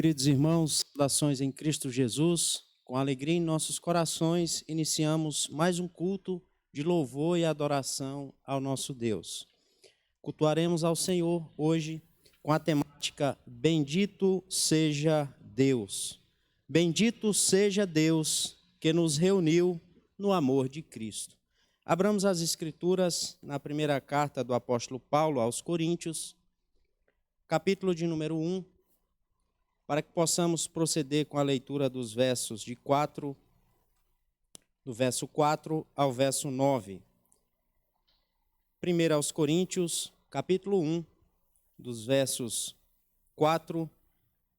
Queridos irmãos, saudações em Cristo Jesus. Com alegria em nossos corações, iniciamos mais um culto de louvor e adoração ao nosso Deus. Cultuaremos ao Senhor hoje com a temática Bendito seja Deus. Bendito seja Deus que nos reuniu no amor de Cristo. Abramos as Escrituras na primeira carta do apóstolo Paulo aos Coríntios, capítulo de número 1, para que possamos proceder com a leitura dos versos do verso 4 ao verso 9. 1 aos Coríntios, capítulo 1, dos versos 4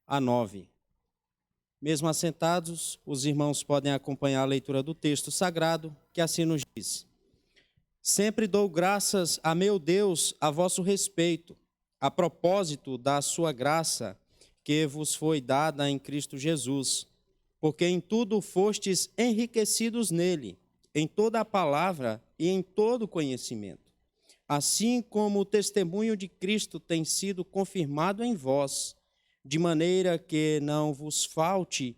a 9. Mesmo assentados, os irmãos podem acompanhar a leitura do texto sagrado, que assim nos diz: Sempre dou graças a meu Deus a vosso respeito, a propósito da sua graça, que vos foi dada em Cristo Jesus, porque em tudo fostes enriquecidos nele, em toda a palavra e em todo conhecimento, assim como o testemunho de Cristo tem sido confirmado em vós, de maneira que não vos falte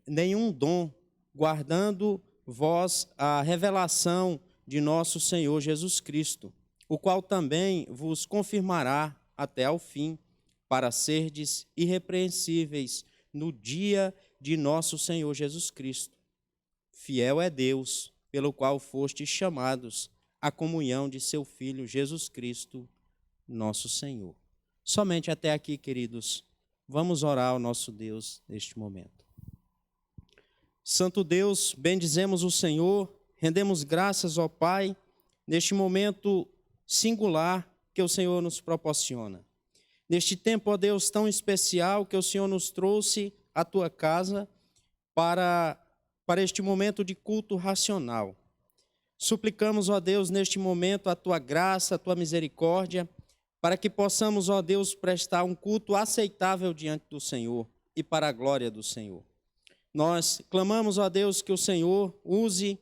nenhum dom, guardando vós a revelação de nosso Senhor Jesus Cristo, o qual também vos confirmará até ao fim, para serdes irrepreensíveis no dia de nosso Senhor Jesus Cristo. Fiel é Deus, pelo qual fostes chamados à comunhão de seu Filho Jesus Cristo, nosso Senhor. Somente até aqui, queridos, vamos orar ao nosso Deus neste momento. Santo Deus, bendizemos o Senhor, rendemos graças ao Pai, neste momento singular que o Senhor nos proporciona. Neste tempo, ó Deus, tão especial que o Senhor nos trouxe à tua casa para este momento de culto racional. Suplicamos, ó Deus, neste momento a tua graça, a tua misericórdia, para que possamos, ó Deus, prestar um culto aceitável diante do Senhor e para a glória do Senhor. Nós clamamos, ó Deus, que o Senhor use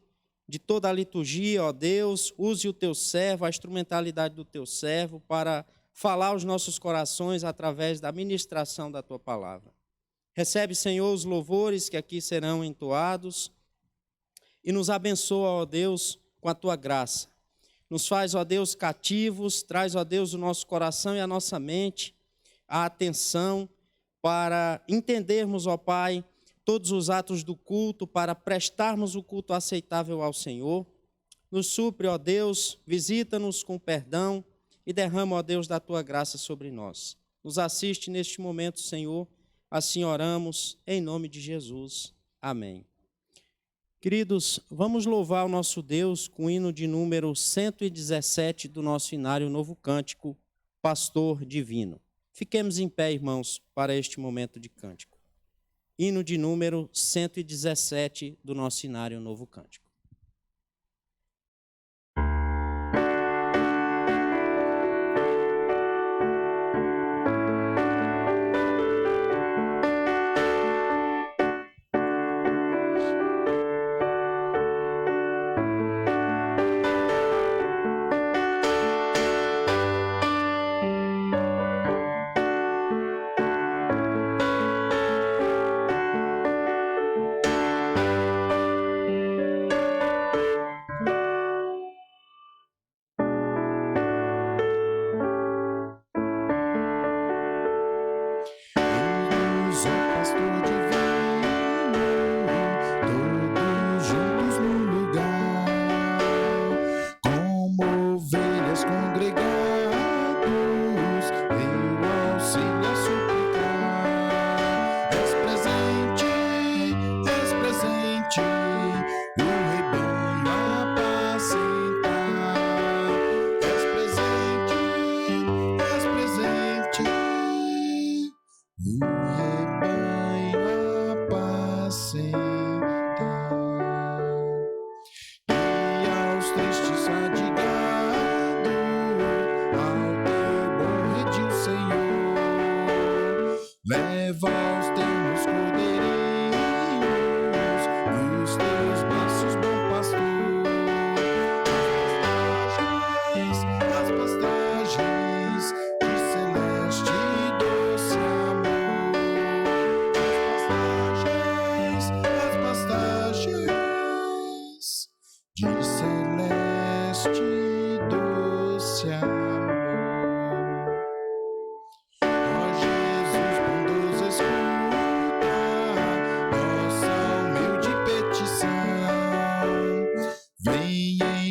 de toda a liturgia, ó Deus, use o teu servo, a instrumentalidade do teu servo para falar aos nossos corações através da ministração da tua palavra. Recebe, Senhor, os louvores que aqui serão entoados e nos abençoa, ó Deus, com a tua graça. Nos faz, ó Deus, cativos, traz, ó Deus, o nosso coração e a nossa mente, a atenção para entendermos, ó Pai, todos os atos do culto, para prestarmos o culto aceitável ao Senhor. Nos supre, ó Deus, visita-nos com perdão, e derrama, ó Deus, da tua graça sobre nós. Nos assiste neste momento, Senhor, assim oramos, em nome de Jesus. Amém. Queridos, vamos louvar o nosso Deus com o hino de número 117 do nosso inário Novo Cântico, Pastor Divino. Fiquemos em pé, irmãos, para este momento de cântico. Hino de número 117 do nosso inário Novo Cântico.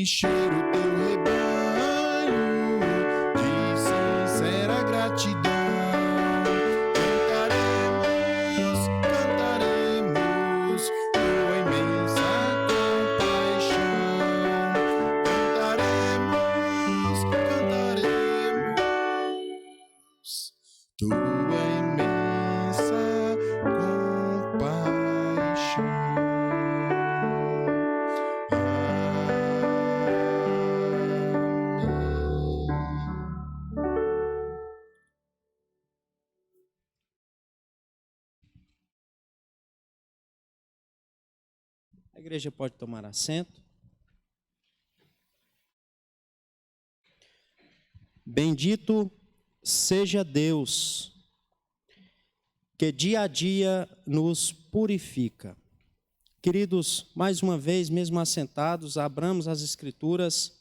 encher o teu rebanho de sincera gratidão. Cantaremos, cantaremos tua imensa compaixão. Cantaremos, cantaremos tua imensa compaixão. A igreja pode tomar assento. Bendito seja Deus, que dia a dia nos purifica. Queridos, mais uma vez, mesmo assentados, abramos as Escrituras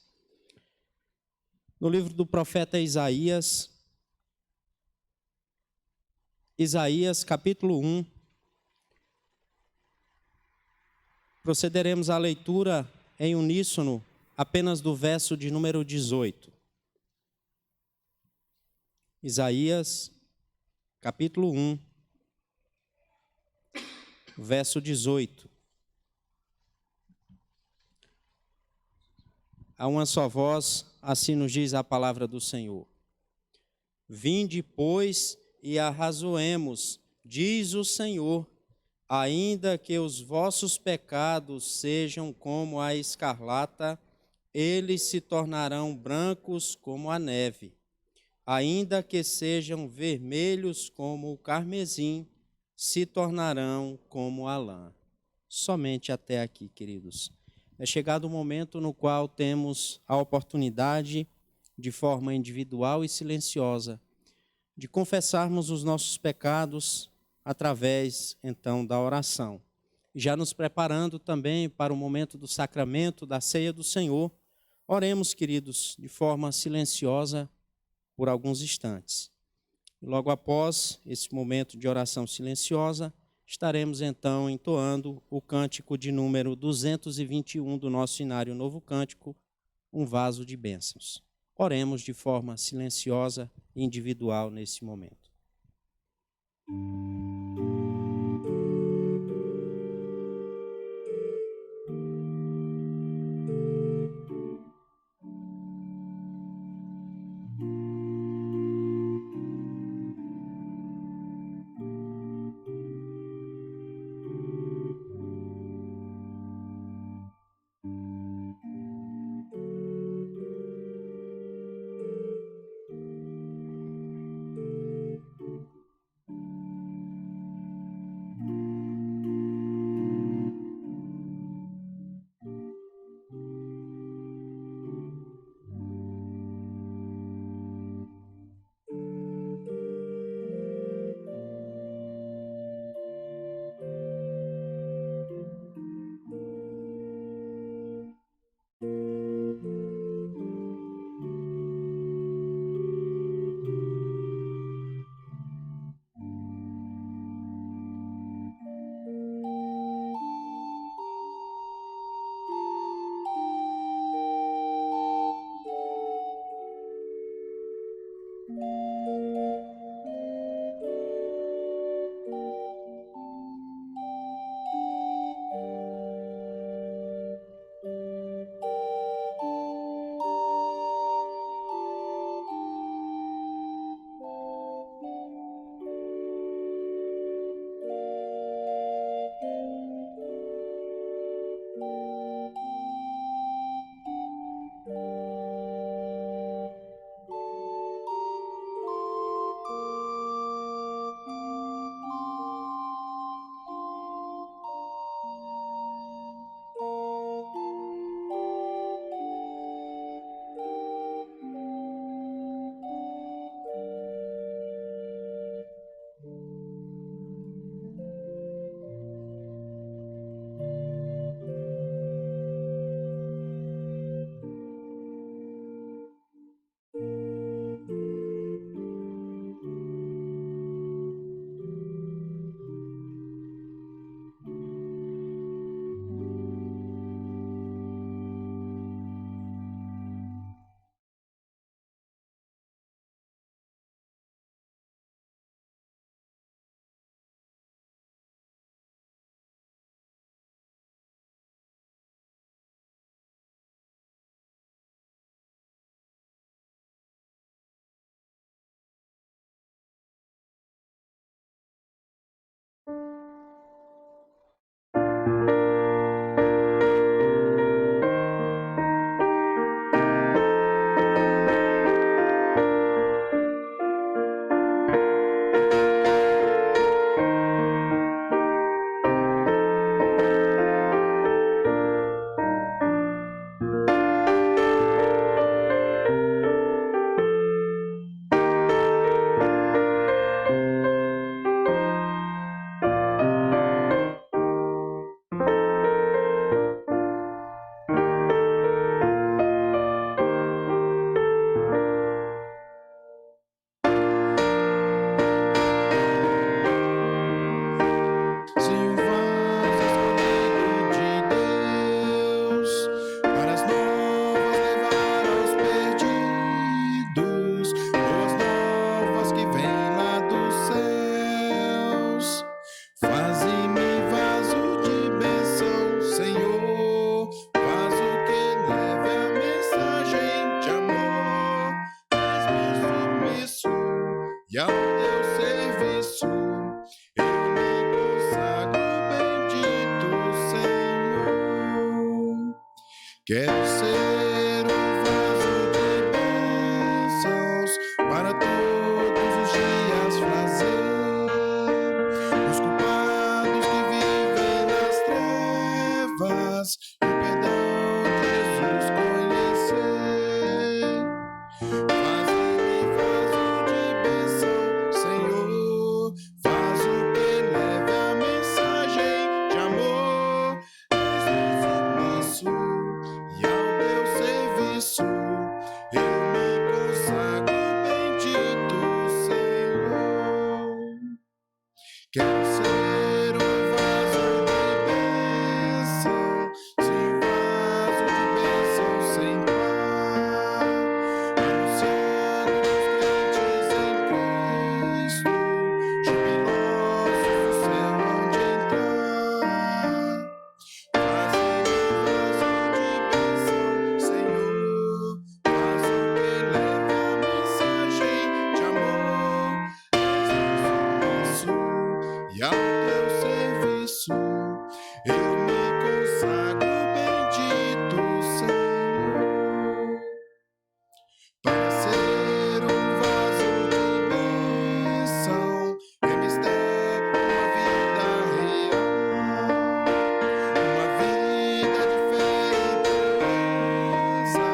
no livro do profeta Isaías. Isaías, capítulo 1. Procederemos à leitura em uníssono apenas do verso de número 18. Isaías, capítulo 1, verso 18. A uma só voz, assim nos diz a palavra do Senhor. Vinde, pois, e arrazoemos, diz o Senhor, ainda que os vossos pecados sejam como a escarlata, eles se tornarão brancos como a neve. Ainda que sejam vermelhos como o carmesim, se tornarão como a lã. Somente até aqui, queridos. É chegado o momento no qual temos a oportunidade, de forma individual e silenciosa, de confessarmos os nossos pecados através, então, da oração. Já nos preparando também para o momento do sacramento, da ceia do Senhor, oremos, queridos, de forma silenciosa por alguns instantes. Logo após esse momento de oração silenciosa, estaremos então entoando o cântico de número 221 do nosso Inário Novo Cântico, um vaso de bênçãos. Oremos de forma silenciosa e individual nesse momento. Quero ser um vaso de bênçãos para todos os dias fazer os culpados que vivem nas trevas e o perdão de Jesus conhecer. Faze-me vaso de bênção, Senhor, vaso que leve a mensagem de amor. Isso e ao teu serviço eu me consagro, bendito Senhor. Quero ser um vaso de bênção, sim, um vaso de bênção sem par, anunciando os crentes em Cristo, jubilosos do céu onde entrar. Faze-me vaso de bênção, Senhor, vaso que leve a mensagem de amor. Isso e ao teu serviço eu me consagro, bendito Senhor. Para ser um vaso de bênção, é mistério uma vida real, uma vida de fé e pureza,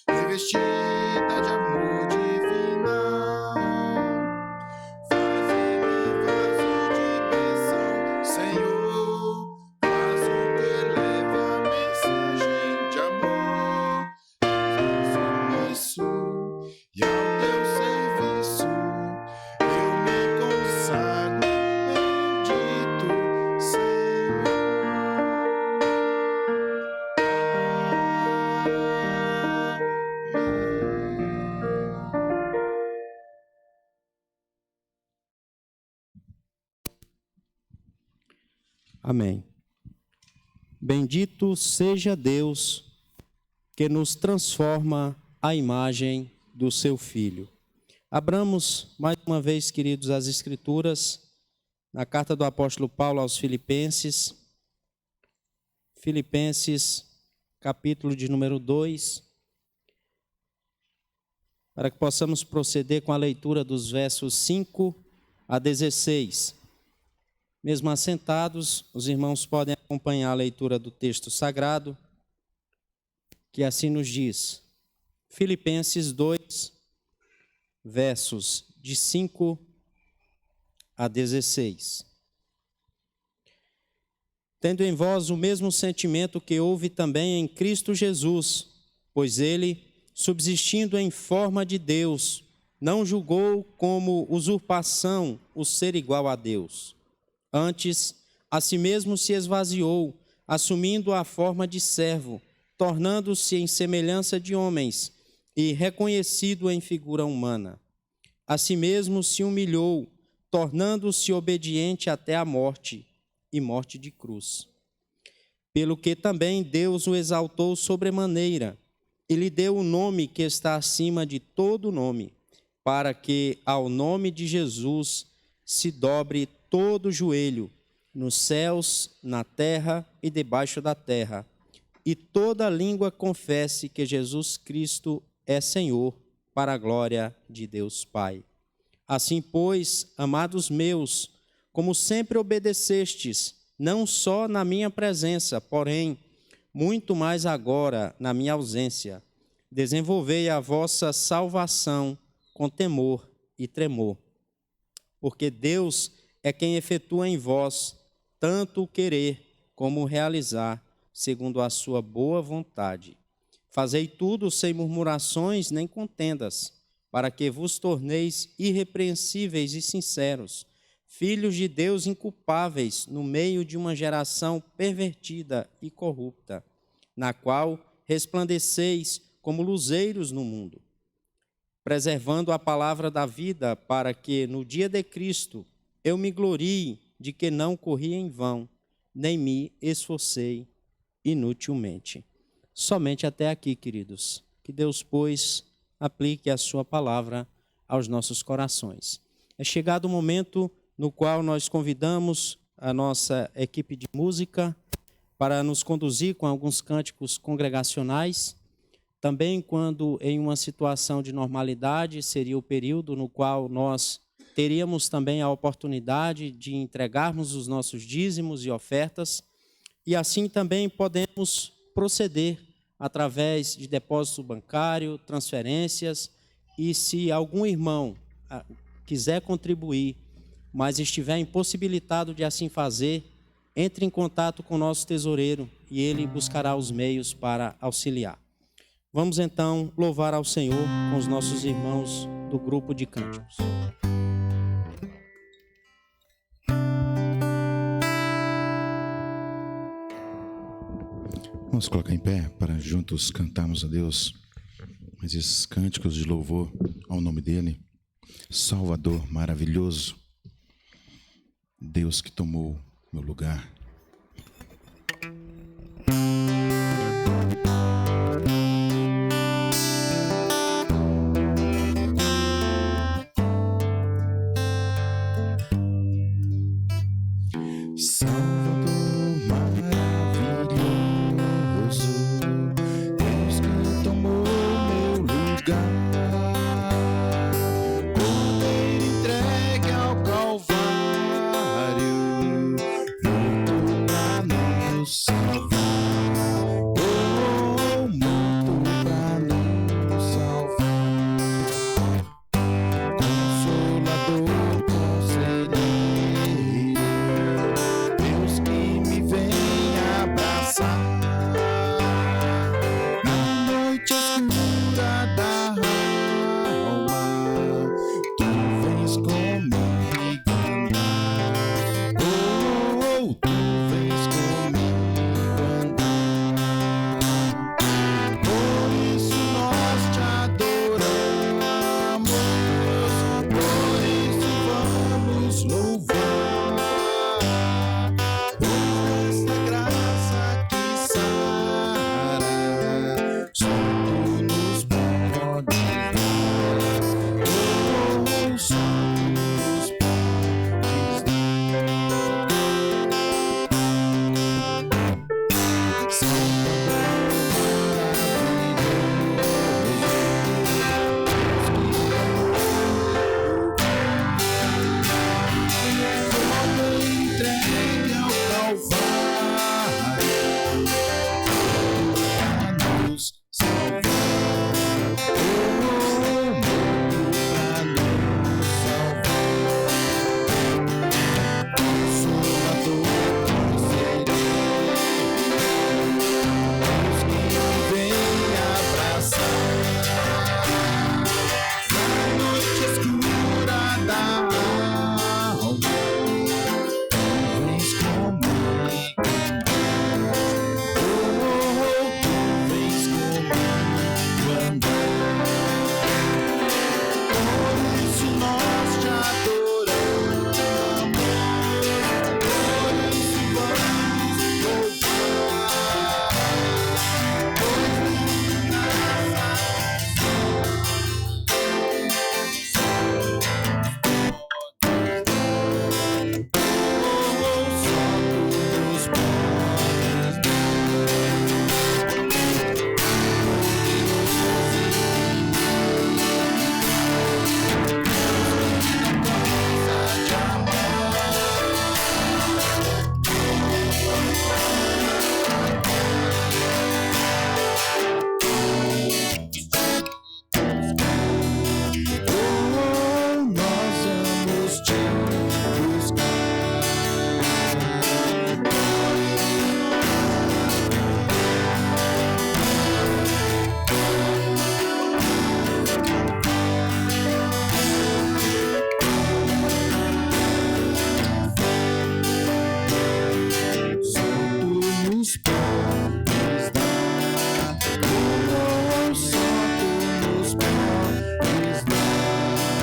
revestida de amor divinal. Faze-me vaso de bênção, Senhor, vaso que leve a mensagem de amor. Isso e ao teu serviço eu me consagro, bendito Senhor. Amém. Bendito seja Deus que nos transforma à imagem do seu Filho. Abramos mais uma vez, queridos, as Escrituras, na carta do apóstolo Paulo aos Filipenses, capítulo de número 2, para que possamos proceder com a leitura dos versos 5 a 16. Mesmo assentados, os irmãos podem acompanhar a leitura do texto sagrado, que assim nos diz. Filipenses 2, versos de 5 a 16. Tendo em vós o mesmo sentimento que houve também em Cristo Jesus, pois ele, subsistindo em forma de Deus, não julgou como usurpação o ser igual a Deus. Antes, a si mesmo se esvaziou, assumindo a forma de servo, tornando-se em semelhança de homens e reconhecido em figura humana. A si mesmo se humilhou, tornando-se obediente até a morte, e morte de cruz. Pelo que também Deus o exaltou sobremaneira, e lhe deu o nome que está acima de todo nome, para que ao nome de Jesus se dobre todo joelho, nos céus, na terra e debaixo da terra, e toda língua confesse que Jesus Cristo é Senhor, para a glória de Deus Pai. Assim, pois, amados meus, como sempre obedecestes, não só na minha presença, porém, muito mais agora na minha ausência, desenvolvei a vossa salvação com temor e tremor. Porque Deus é quem efetua em vós tanto o querer como o realizar, segundo a sua boa vontade. Fazei tudo sem murmurações nem contendas, para que vos torneis irrepreensíveis e sinceros, filhos de Deus inculpáveis no meio de uma geração pervertida e corrupta, na qual resplandeceis como luzeiros no mundo, preservando a palavra da vida, para que no dia de Cristo eu me glorie de que não corri em vão, nem me esforcei inutilmente. Somente até aqui, queridos. Que Deus, pois, aplique a sua palavra aos nossos corações. É chegado o momento no qual nós convidamos a nossa equipe de música para nos conduzir com alguns cânticos congregacionais. Também, quando em uma situação de normalidade, seria o período no qual nós teríamos também a oportunidade de entregarmos os nossos dízimos e ofertas, e assim também podemos proceder através de depósito bancário, transferências, e se algum irmão quiser contribuir, mas estiver impossibilitado de assim fazer, entre em contato com o nosso tesoureiro e ele buscará os meios para auxiliar. Vamos então louvar ao Senhor com os nossos irmãos do grupo de cânticos. Vamos colocar em pé para juntos cantarmos a Deus esses cânticos de louvor ao nome dEle. Salvador maravilhoso, Deus que tomou meu lugar. Salvador maravilhoso, Deus que tomou meu lugar. Cordeiro entregue ao Calvário, morto pra nos salvar. Oh, morto pra nos salvar. Consolador, conselheiro, Deus que me vem abraçar na noite escura da alma. Tu vens comigo andar. Oh, tu vens comigo andar. Por isso nós te adoramos, por isso vamos louvar. Essa graça que sara, só tu nos podes dar. Oh, só tu nos podes dar. Salvador maravilhoso, entregue ao Calvário pra nos salvar. Oh, pra nos salvar. Consolador, conselheiro, Deus que me vem abraçar na noite escura da alma. Tu vens comigo andar. Oh, tu vens comigo andar. Por isso nós te adoramos, por isso vamos louvar. Pois nós vamos te só tu nos podes dar. Oh, só tu nos podes dar.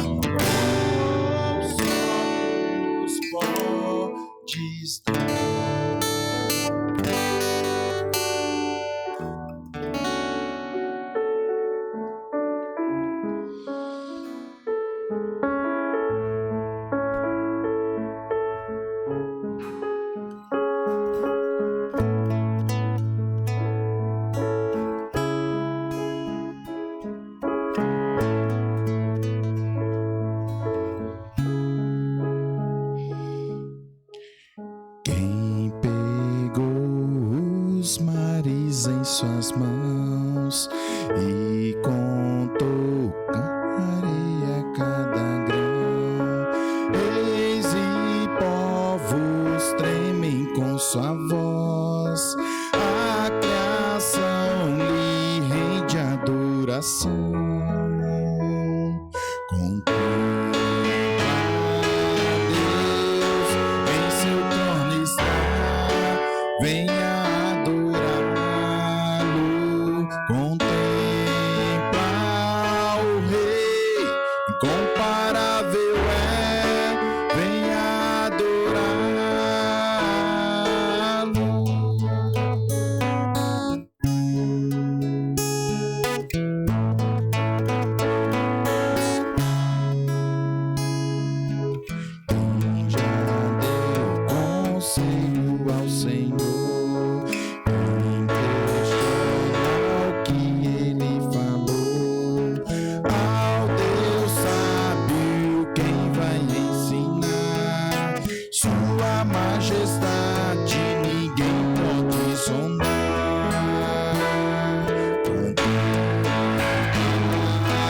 Oh, só tu nos podes dar. fiz em suas mãos e contou a cada grão. Reis e povos tremem com sua voz, a criação lhe rende adoração. Venha adorá-lo, contempla o Rei, incomparável é, venha adorá-lo. Quem já deu conselho ao Senhor, majestade ninguém pode sondar.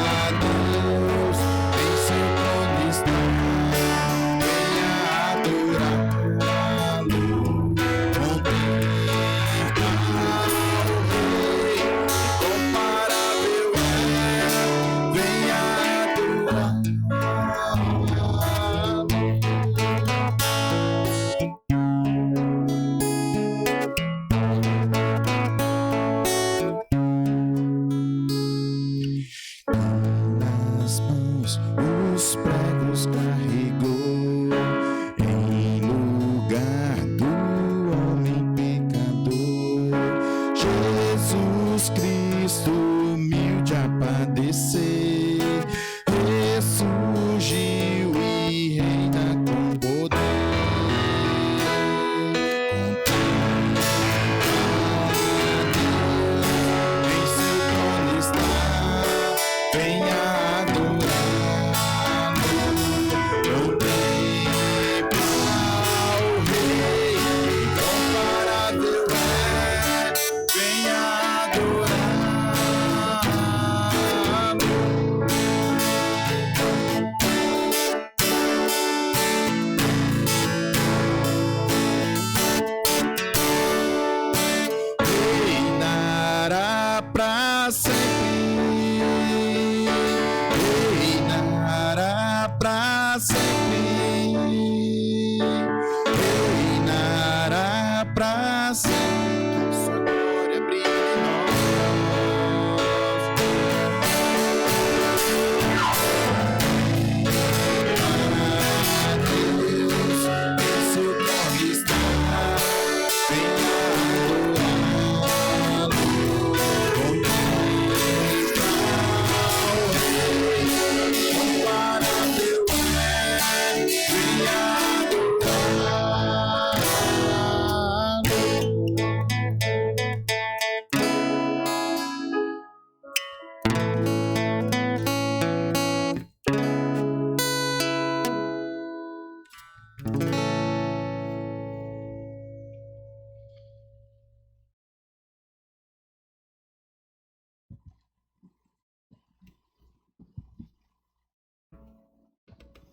A Deus em seu trono está, venha adorá-lo, contempla o Rei, incomparável é, venha adorá-lo. Os pregos carregou em lugar do homem pecador. Jesus Cristo humilde a padecer, ressurgiu e reina com poder. Contempla Deus, em seu trono está, venha pra sempre, reinará pra sempre, reinará pra sempre, sua glória brilha em nós. A Deus em seu trono está, venha adorá-lo.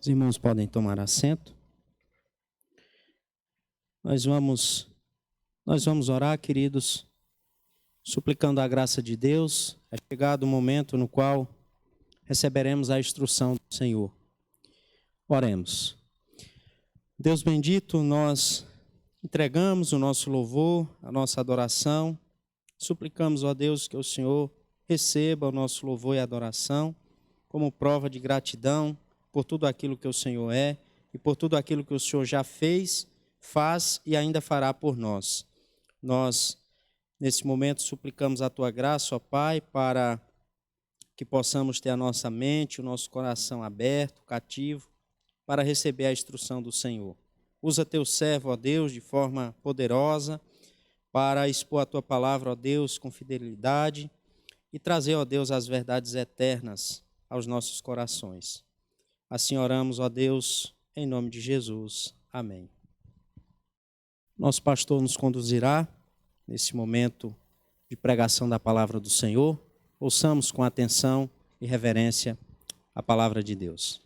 Os irmãos podem tomar assento. Nós vamos orar, queridos, suplicando a graça de Deus. É chegado o momento no qual receberemos a instrução do Senhor. Oremos. Deus bendito, nós entregamos o nosso louvor, a nossa adoração. Suplicamos, ó Deus, que o Senhor receba o nosso louvor e adoração como prova de gratidão por tudo aquilo que o Senhor é e por tudo aquilo que o Senhor já fez, faz e ainda fará por nós. Nós, nesse momento, suplicamos a Tua graça, ó Pai, para que possamos ter a nossa mente, o nosso coração aberto, cativo, para receber a instrução do Senhor. Usa Teu servo, ó Deus, de forma poderosa, para expor a Tua palavra, ó Deus, com fidelidade e trazer, ó Deus, as verdades eternas aos nossos corações. Assim oramos, ó Deus, em nome de Jesus. Amém. Nosso pastor nos conduzirá nesse momento de pregação da palavra do Senhor. Ouçamos com atenção e reverência a palavra de Deus.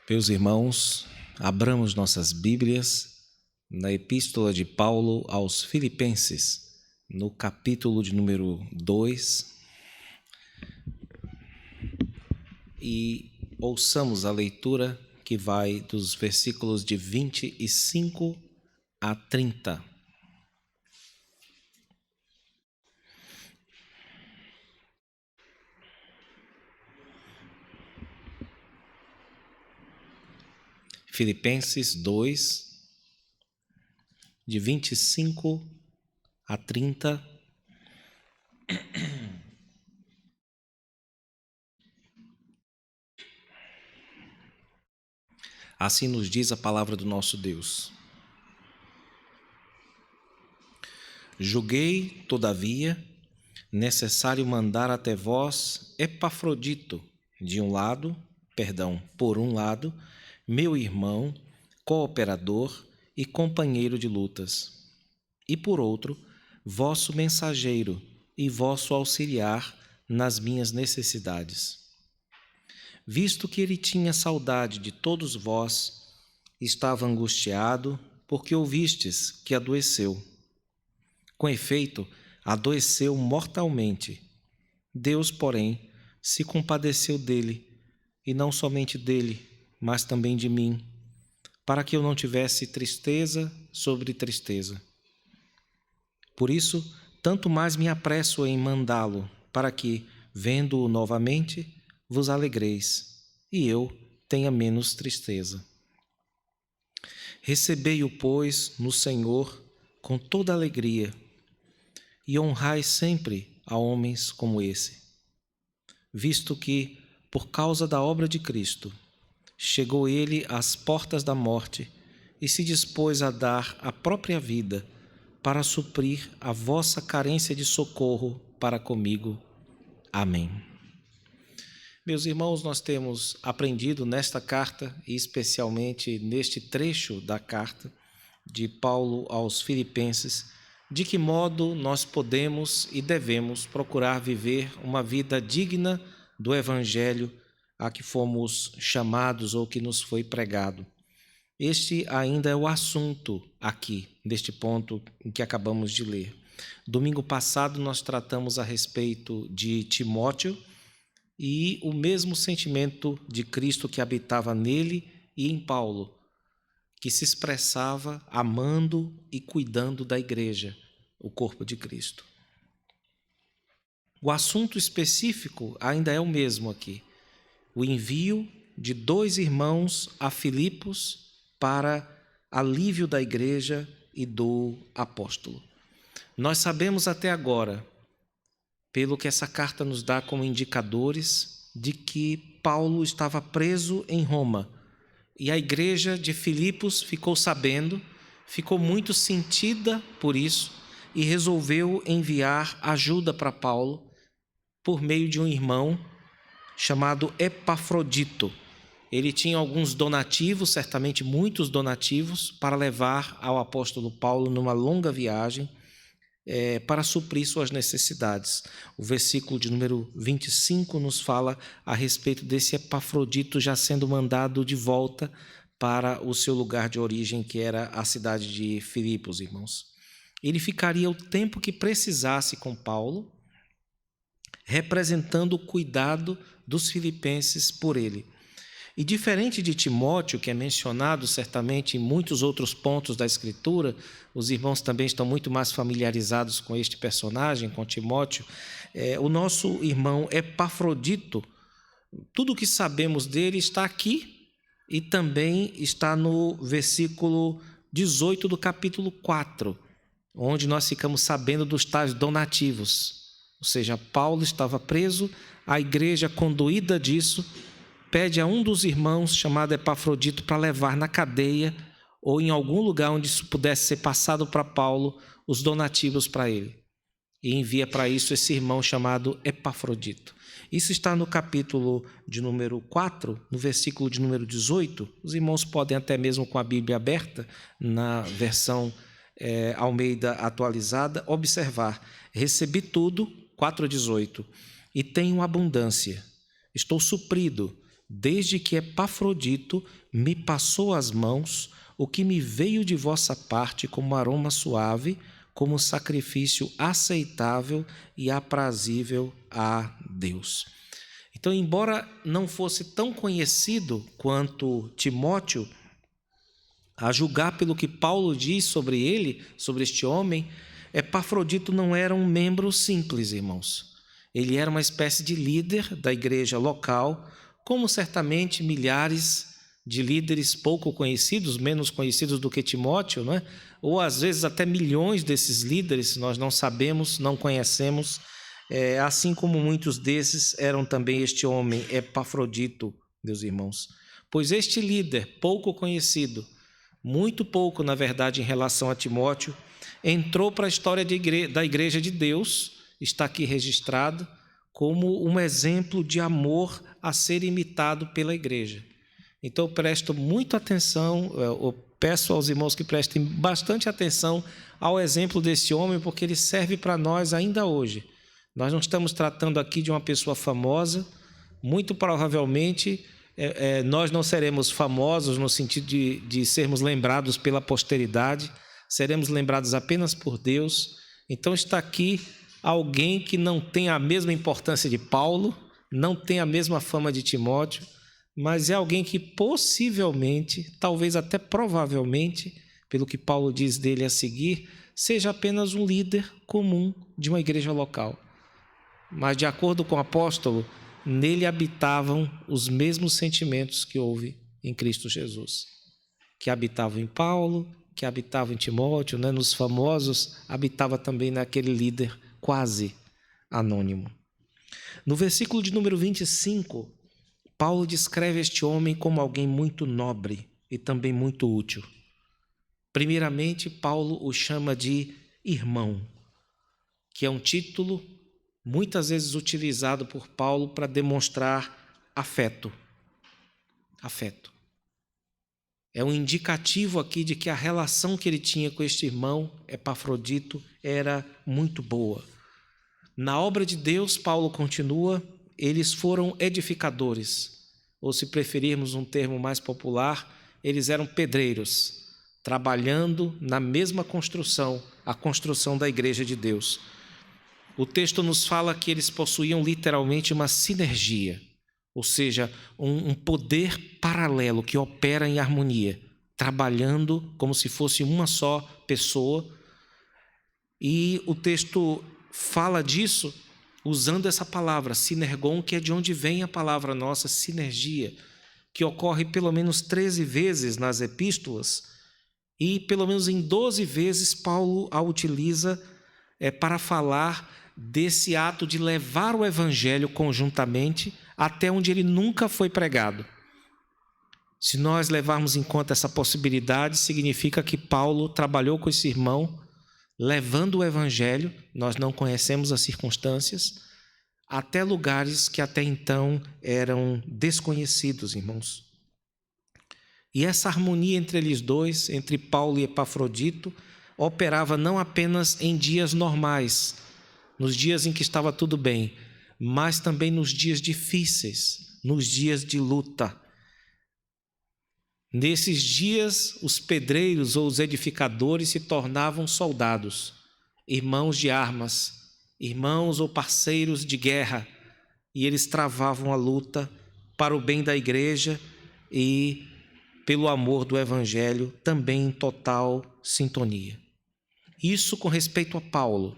Meus irmãos, abramos nossas Bíblias na Epístola de Paulo aos Filipenses, no capítulo de número 2, e ouçamos a leitura que vai dos versículos de 25 a 30. Filipenses 2, de 25 a 30. Assim nos diz a palavra do nosso Deus. Julguei, todavia, necessário mandar até vós Epafrodito, por um lado, meu irmão, cooperador e companheiro de lutas, e por outro, vosso mensageiro e vosso auxiliar nas minhas necessidades. Visto que ele tinha saudade de todos vós, estava angustiado, porque ouvistes que adoeceu. Com efeito, adoeceu mortalmente. Deus, porém, se compadeceu dele, e não somente dele, mas também de mim, para que eu não tivesse tristeza sobre tristeza. Por isso, tanto mais me apresso em mandá-lo, para que, vendo-o novamente, vos alegreis, e eu tenha menos tristeza. Recebei-o, pois, no Senhor com toda alegria, e honrai sempre a homens como esse, visto que, por causa da obra de Cristo, chegou ele às portas da morte e se dispôs a dar a própria vida para suprir a vossa carência de socorro para comigo. Amém. Meus irmãos, nós temos aprendido nesta carta, e especialmente neste trecho da carta de Paulo aos Filipenses, de que modo nós podemos e devemos procurar viver uma vida digna do Evangelho a que fomos chamados ou que nos foi pregado. Este ainda é o assunto aqui, neste ponto em que acabamos de ler. Domingo passado nós tratamos a respeito de Timóteo e o mesmo sentimento de Cristo que habitava nele e em Paulo, que se expressava amando e cuidando da igreja, o corpo de Cristo. O assunto específico ainda é o mesmo aqui. O envio de 2 irmãos a Filipos para alívio da igreja e do apóstolo. Nós sabemos até agora, pelo que essa carta nos dá como indicadores, de que Paulo estava preso em Roma. E a igreja de Filipos ficou sabendo, ficou muito sentida por isso e resolveu enviar ajuda para Paulo por meio de um irmão chamado Epafrodito. Ele tinha alguns donativos, certamente muitos donativos, para levar ao apóstolo Paulo numa longa viagem para suprir suas necessidades. O versículo de número 25 nos fala a respeito desse Epafrodito já sendo mandado de volta para o seu lugar de origem, que era a cidade de Filipos, irmãos. Ele ficaria o tempo que precisasse com Paulo, representando o cuidado dos filipenses por ele. E diferente de Timóteo, que é mencionado certamente em muitos outros pontos da Escritura, os irmãos também estão muito mais familiarizados com este personagem, com Timóteo, o nosso irmão Epafrodito, tudo o que sabemos dele está aqui e também está no versículo 18 do capítulo 4, onde nós ficamos sabendo dos tais donativos. Ou seja, Paulo estava preso, a igreja, condoída disso, pede a um dos irmãos, chamado Epafrodito, para levar na cadeia ou em algum lugar onde isso pudesse ser passado para Paulo, os donativos para ele. E envia para isso esse irmão chamado Epafrodito. Isso está no capítulo de número 4, no versículo de número 18. Os irmãos podem até mesmo com a Bíblia aberta, na versão Almeida atualizada, observar. Recebi tudo, 4,18, e tenho abundância. Estou suprido, desde que Epafrodito me passou as mãos, o que me veio de vossa parte como aroma suave, como sacrifício aceitável e aprazível a Deus. Então, embora não fosse tão conhecido quanto Timóteo, a julgar pelo que Paulo diz sobre ele, sobre este homem, Epafrodito não era um membro simples, irmãos. Ele era uma espécie de líder da igreja local, como certamente milhares de líderes pouco conhecidos, menos conhecidos do que Timóteo, não é? Ou às vezes até milhões desses líderes, nós não sabemos, não conhecemos, assim como muitos desses eram também este homem, Epafrodito, meus irmãos. Pois este líder, pouco conhecido, muito pouco, na verdade, em relação a Timóteo, entrou para a história da Igreja de Deus, está aqui registrado, como um exemplo de amor a ser imitado pela igreja. Então, eu presto muita atenção, eu peço aos irmãos que prestem bastante atenção ao exemplo desse homem, porque ele serve para nós ainda hoje. Nós não estamos tratando aqui de uma pessoa famosa, muito provavelmente nós não seremos famosos no sentido de sermos lembrados pela posteridade, seremos lembrados apenas por Deus. Então está aqui alguém que não tem a mesma importância de Paulo, não tem a mesma fama de Timóteo, mas é alguém que possivelmente, talvez até provavelmente, pelo que Paulo diz dele a seguir, seja apenas um líder comum de uma igreja local. Mas, de acordo com o apóstolo, nele habitavam os mesmos sentimentos que houve em Cristo Jesus, que habitavam em Paulo, que habitavam em Timóteo, né? Nos famosos, habitava também naquele líder quase anônimo. No versículo de número 25, Paulo descreve este homem como alguém muito nobre e também muito útil. Primeiramente, Paulo o chama de irmão, que é um título muitas vezes utilizado por Paulo para demonstrar afeto. Afeto. É um indicativo aqui de que a relação que ele tinha com este irmão, Epafrodito, era muito boa. Na obra de Deus, Paulo continua, eles foram edificadores, ou se preferirmos um termo mais popular, eles eram pedreiros, trabalhando na mesma construção, a construção da igreja de Deus. O texto nos fala que eles possuíam literalmente uma sinergia, ou seja, um poder paralelo que opera em harmonia, trabalhando como se fosse uma só pessoa. E o texto fala disso usando essa palavra, sinergon, que é de onde vem a palavra nossa, sinergia, que ocorre pelo menos 13 vezes nas epístolas, e pelo menos em 12 vezes Paulo a utiliza para falar desse ato de levar o evangelho conjuntamente até onde ele nunca foi pregado. Se nós levarmos em conta essa possibilidade, significa que Paulo trabalhou com esse irmão, levando o evangelho, nós não conhecemos as circunstâncias, até lugares que até então eram desconhecidos, irmãos. E essa harmonia entre eles dois, entre Paulo e Epafrodito, operava não apenas em dias normais, nos dias em que estava tudo bem, mas também nos dias difíceis, nos dias de luta. Nesses dias, os pedreiros ou os edificadores se tornavam soldados, irmãos de armas, irmãos ou parceiros de guerra, e eles travavam a luta para o bem da igreja e pelo amor do evangelho, também em total sintonia. Isso com respeito a Paulo.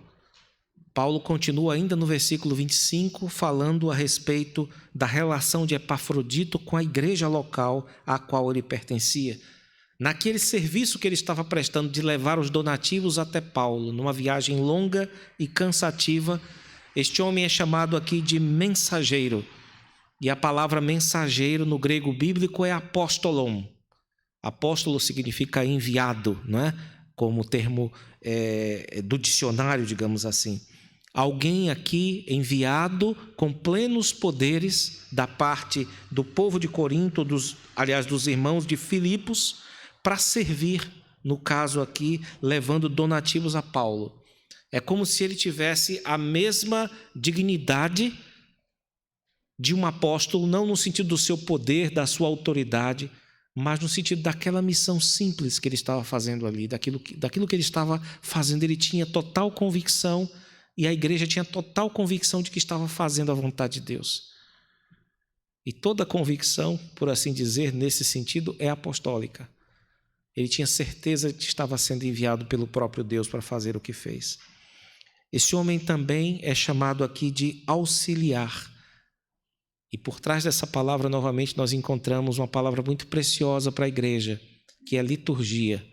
Paulo continua ainda no versículo 25, falando a respeito da relação de Epafrodito com a igreja local à qual ele pertencia. Naquele serviço que ele estava prestando de levar os donativos até Paulo, numa viagem longa e cansativa, este homem é chamado aqui de mensageiro. E a palavra mensageiro no grego bíblico é apóstolon. Apóstolo significa enviado, não é? Como termo do dicionário, digamos assim. Alguém aqui enviado com plenos poderes da parte do povo de Corinto, dos irmãos de Filipos, para servir, no caso aqui, levando donativos a Paulo. É como se ele tivesse a mesma dignidade de um apóstolo, não no sentido do seu poder, da sua autoridade, mas no sentido daquela missão simples que ele estava fazendo ali, daquilo que ele estava fazendo. Ele tinha total convicção, e a igreja tinha total convicção de que estava fazendo a vontade de Deus. E toda convicção, por assim dizer, nesse sentido, é apostólica. Ele tinha certeza de que estava sendo enviado pelo próprio Deus para fazer o que fez. Esse homem também é chamado aqui de auxiliar. E por trás dessa palavra, novamente, nós encontramos uma palavra muito preciosa para a igreja, que é liturgia.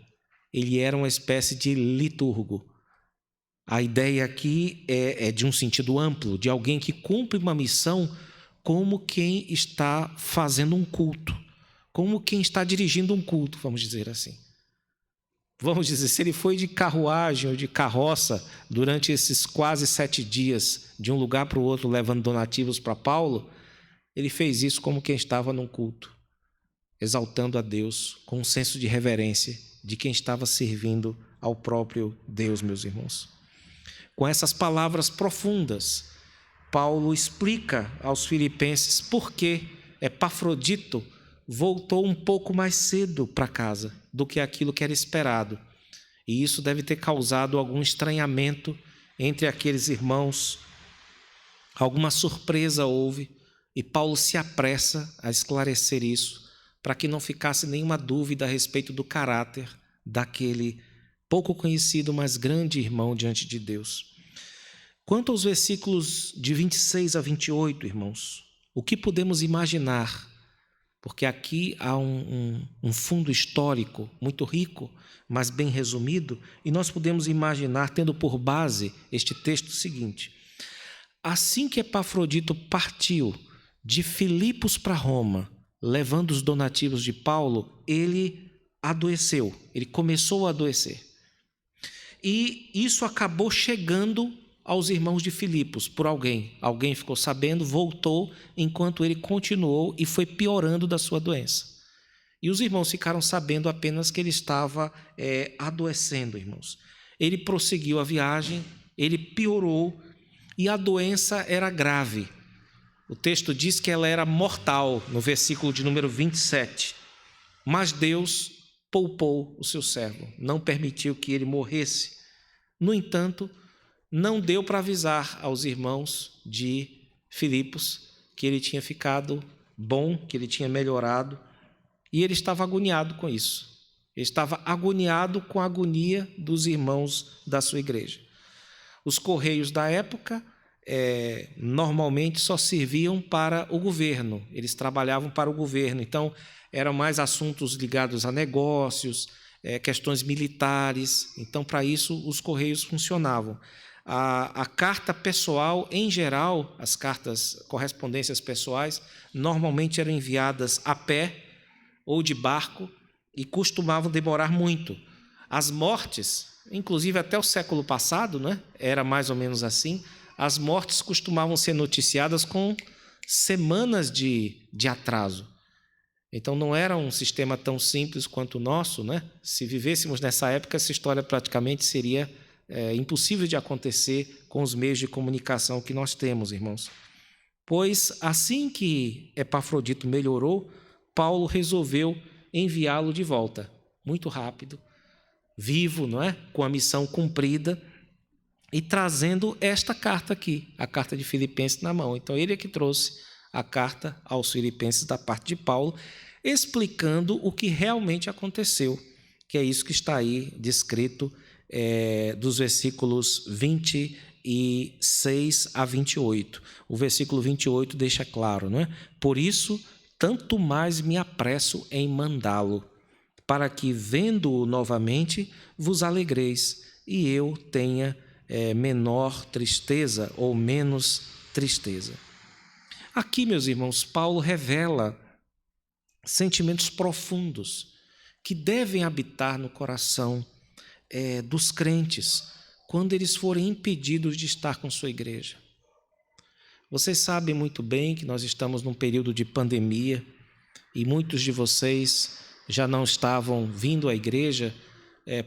Ele era uma espécie de liturgo. A ideia aqui é de um sentido amplo, de alguém que cumpre uma missão como quem está fazendo um culto, como quem está dirigindo um culto, vamos dizer assim. Vamos dizer, se ele foi de carruagem ou de carroça durante esses quase 7 dias, de um lugar para o outro, levando donativos para Paulo, ele fez isso como quem estava num culto, exaltando a Deus, com um senso de reverência de quem estava servindo ao próprio Deus, meus irmãos. Com essas palavras profundas, Paulo explica aos filipenses por que Epafrodito voltou um pouco mais cedo para casa do que aquilo que era esperado. E isso deve ter causado algum estranhamento entre aqueles irmãos. Alguma surpresa houve. E Paulo se apressa a esclarecer isso, para que não ficasse nenhuma dúvida a respeito do caráter daquele pouco conhecido, mas grande irmão diante de Deus. Quanto aos versículos de 26 a 28, irmãos, o que podemos imaginar? Porque aqui há um fundo histórico muito rico, mas bem resumido, e nós podemos imaginar, tendo por base este texto seguinte: assim que Epafrodito partiu de Filipos para Roma, levando os donativos de Paulo, ele adoeceu, ele começou a adoecer. E isso acabou chegando aos irmãos de Filipos por alguém. Alguém ficou sabendo, voltou, enquanto ele continuou e foi piorando da sua doença. E os irmãos ficaram sabendo apenas que ele estava adoecendo, irmãos. Ele prosseguiu a viagem, ele piorou e a doença era grave. O texto diz que ela era mortal, no versículo de número 27. Mas Deus poupou o seu servo, não permitiu que ele morresse. No entanto, não deu para avisar aos irmãos de Filipos que ele tinha ficado bom, que ele tinha melhorado, e ele estava agoniado com isso. Ele estava agoniado com a agonia dos irmãos da sua igreja. Os correios da época normalmente só serviam para o governo, eles trabalhavam para o governo, então eram mais assuntos ligados a negócios, questões militares, então para isso os correios funcionavam. A carta pessoal, em geral, as correspondências pessoais, normalmente eram enviadas a pé ou de barco e costumavam demorar muito. As mortes, inclusive até o século passado, né, era mais ou menos assim, as mortes costumavam ser noticiadas com semanas de atraso. Então não era um sistema tão simples quanto o nosso, né? Se vivêssemos nessa época, essa história praticamente seria impossível de acontecer com os meios de comunicação que nós temos, irmãos. Pois assim que Epafrodito melhorou, Paulo resolveu enviá-lo de volta, muito rápido, vivo, não é? Com a missão cumprida, e trazendo esta carta aqui, a carta de Filipenses na mão. Então ele é que trouxe a carta aos Filipenses da parte de Paulo, explicando o que realmente aconteceu, que é isso que está aí descrito dos versículos 20 6 a 28. O versículo 28 deixa claro, não é? Por isso, tanto mais me apresso em mandá-lo, para que, vendo-o novamente, vos alegreis, e eu tenha menor tristeza ou menos tristeza. Aqui, meus irmãos, Paulo revela sentimentos profundos que devem habitar no coração dos crentes quando eles forem impedidos de estar com sua igreja. Vocês sabem muito bem que nós estamos num período de pandemia e muitos de vocês já não estavam vindo à igreja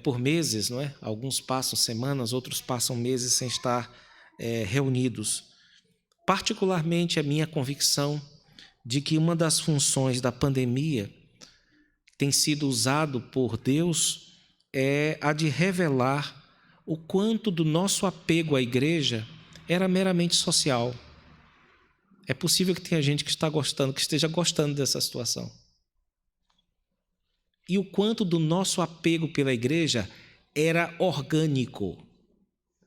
por meses, não é? Alguns passam semanas, outros passam meses sem estar reunidos. Particularmente, a minha convicção de que uma das funções da pandemia tem sido usado por Deus é a de revelar o quanto do nosso apego à igreja era meramente social. É possível que tenha gente que esteja gostando dessa situação. E o quanto do nosso apego pela igreja era orgânico,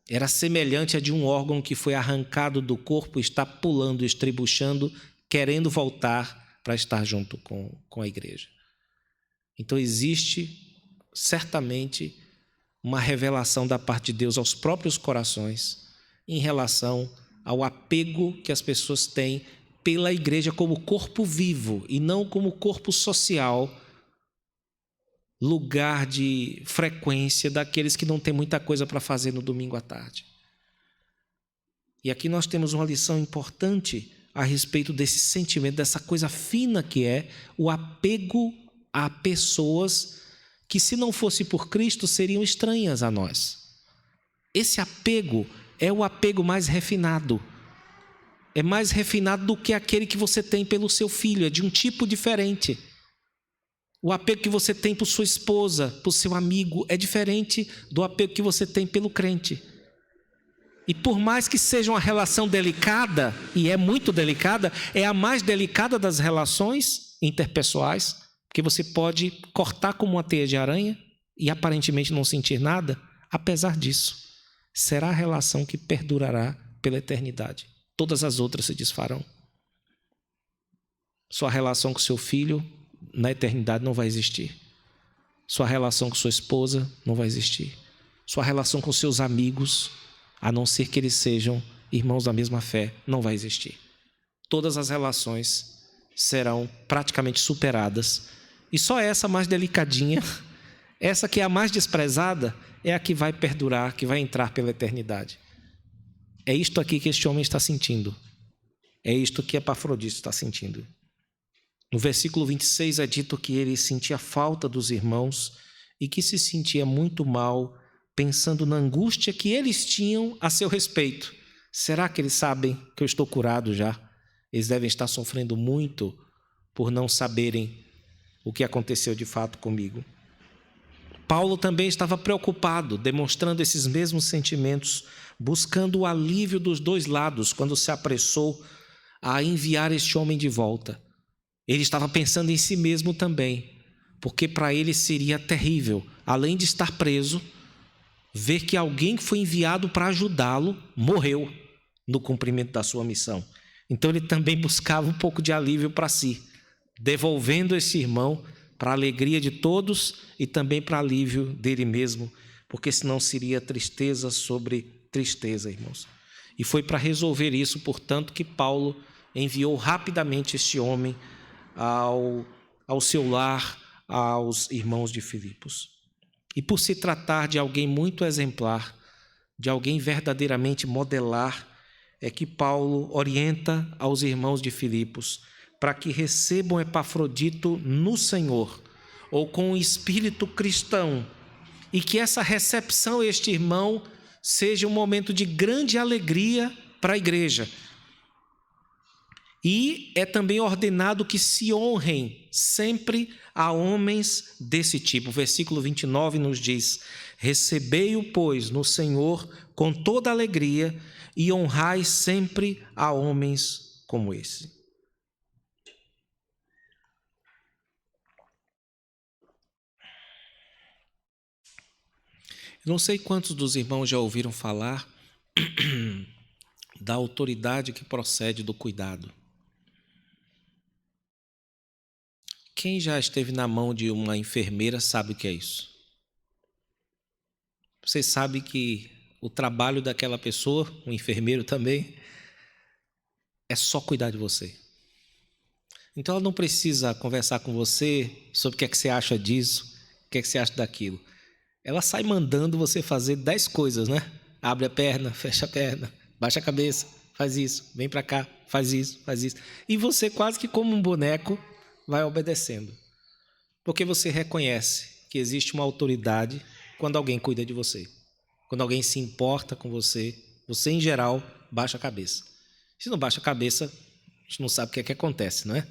era semelhante a de um órgão que foi arrancado do corpo e está pulando, estribuchando, querendo voltar para estar junto com a igreja. Então existe certamente uma revelação da parte de Deus aos próprios corações em relação ao apego que as pessoas têm pela igreja como corpo vivo e não como corpo social, lugar de frequência daqueles que não têm muita coisa para fazer no domingo à tarde. E aqui nós temos uma lição importante a respeito desse sentimento, dessa coisa fina que é o apego a pessoas que, se não fosse por Cristo, seriam estranhas a nós. Esse apego é o apego mais refinado. É mais refinado do que aquele que você tem pelo seu filho, é de um tipo diferente. O apego que você tem por sua esposa, por seu amigo, é diferente do apego que você tem pelo crente. E por mais que seja uma relação delicada, e é muito delicada, é a mais delicada das relações interpessoais, porque você pode cortar como uma teia de aranha e aparentemente não sentir nada. Apesar disso, será a relação que perdurará pela eternidade. Todas as outras se desfarão. Sua relação com seu filho na eternidade não vai existir. Sua relação com sua esposa não vai existir. Sua relação com seus amigos, a não ser que eles sejam irmãos da mesma fé, não vai existir. Todas as relações serão praticamente superadas. E só essa mais delicadinha, essa que é a mais desprezada, é a que vai perdurar, que vai entrar pela eternidade. É isto aqui que este homem está sentindo. É isto que Epafrodito está sentindo. No versículo 26 é dito que ele sentia falta dos irmãos e que se sentia muito mal, pensando na angústia que eles tinham a seu respeito. Será que eles sabem que eu estou curado já? Eles devem estar sofrendo muito por não saberem o que aconteceu de fato comigo. Paulo também estava preocupado, demonstrando esses mesmos sentimentos, buscando o alívio dos dois lados quando se apressou a enviar este homem de volta. Ele estava pensando em si mesmo também, porque para ele seria terrível, além de estar preso, ver que alguém que foi enviado para ajudá-lo morreu no cumprimento da sua missão. Então ele também buscava um pouco de alívio para si, devolvendo esse irmão para a alegria de todos e também para alívio dele mesmo, porque senão seria tristeza sobre tristeza, irmãos. E foi para resolver isso, portanto, que Paulo enviou rapidamente este homem ao seu lar, aos irmãos de Filipos. E por se tratar de alguém muito exemplar, de alguém verdadeiramente modelar, é que Paulo orienta aos irmãos de Filipos para que recebam Epafrodito no Senhor, ou com o espírito cristão, e que essa recepção a este irmão seja um momento de grande alegria para a igreja. E é também ordenado que se honrem sempre a homens desse tipo. O versículo 29 nos diz: recebei-o, pois, no Senhor com toda alegria e honrai sempre a homens como esse. Eu não sei quantos dos irmãos já ouviram falar da autoridade que procede do cuidado. Quem já esteve na mão de uma enfermeira sabe o que é isso. Você sabe que o trabalho daquela pessoa, um enfermeiro também, é só cuidar de você. Então ela não precisa conversar com você sobre o que é que você acha disso, o que é que você acha daquilo. Ela sai mandando você fazer 10 coisas, né? Abre a perna, fecha a perna, baixa a cabeça, faz isso, vem para cá, faz isso, faz isso. E você quase que como um boneco vai obedecendo. Porque você reconhece que existe uma autoridade quando alguém cuida de você. Quando alguém se importa com você, você em geral baixa a cabeça. Se não baixa a cabeça, a gente não sabe o que é que acontece, não é?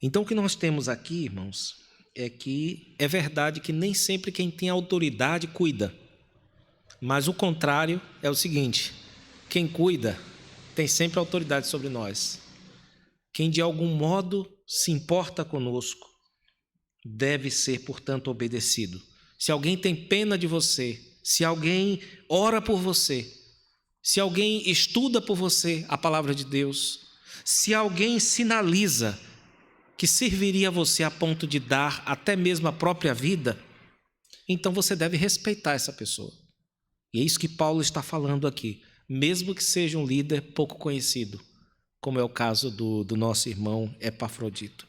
Então o que nós temos aqui, irmãos, é que é verdade que nem sempre quem tem autoridade cuida. Mas o contrário é o seguinte: quem cuida tem sempre autoridade sobre nós. Quem de algum modo se importa conosco deve ser, portanto, obedecido. Se alguém tem pena de você, se alguém ora por você, se alguém estuda por você a palavra de Deus, se alguém sinaliza que serviria a você a ponto de dar até mesmo a própria vida, então você deve respeitar essa pessoa. E é isso que Paulo está falando aqui, mesmo que seja um líder pouco conhecido, como é o caso do nosso irmão Epafrodito.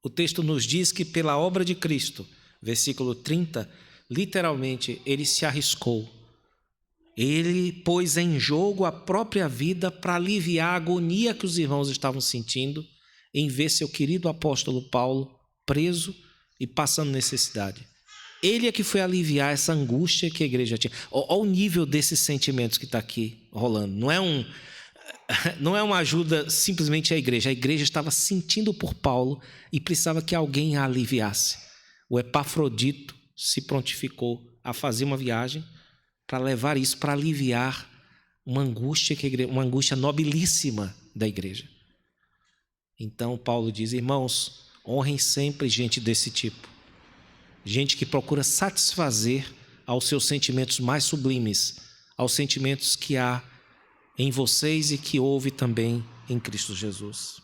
O texto nos diz que pela obra de Cristo, versículo 30, literalmente, ele se arriscou. Ele pôs em jogo a própria vida para aliviar a agonia que os irmãos estavam sentindo em ver seu querido apóstolo Paulo preso e passando necessidade. Ele é que foi aliviar essa angústia que a igreja tinha. Olha o nível desses sentimentos que está aqui rolando. Não é uma ajuda simplesmente à igreja. A igreja estava sentindo por Paulo e precisava que alguém a aliviasse. O Epafrodito se prontificou a fazer uma viagem para levar isso, para aliviar uma angústia nobilíssima da igreja. Então Paulo diz: irmãos, honrem sempre gente desse tipo. Gente que procura satisfazer aos seus sentimentos mais sublimes, aos sentimentos que há em vocês e que houve também em Cristo Jesus.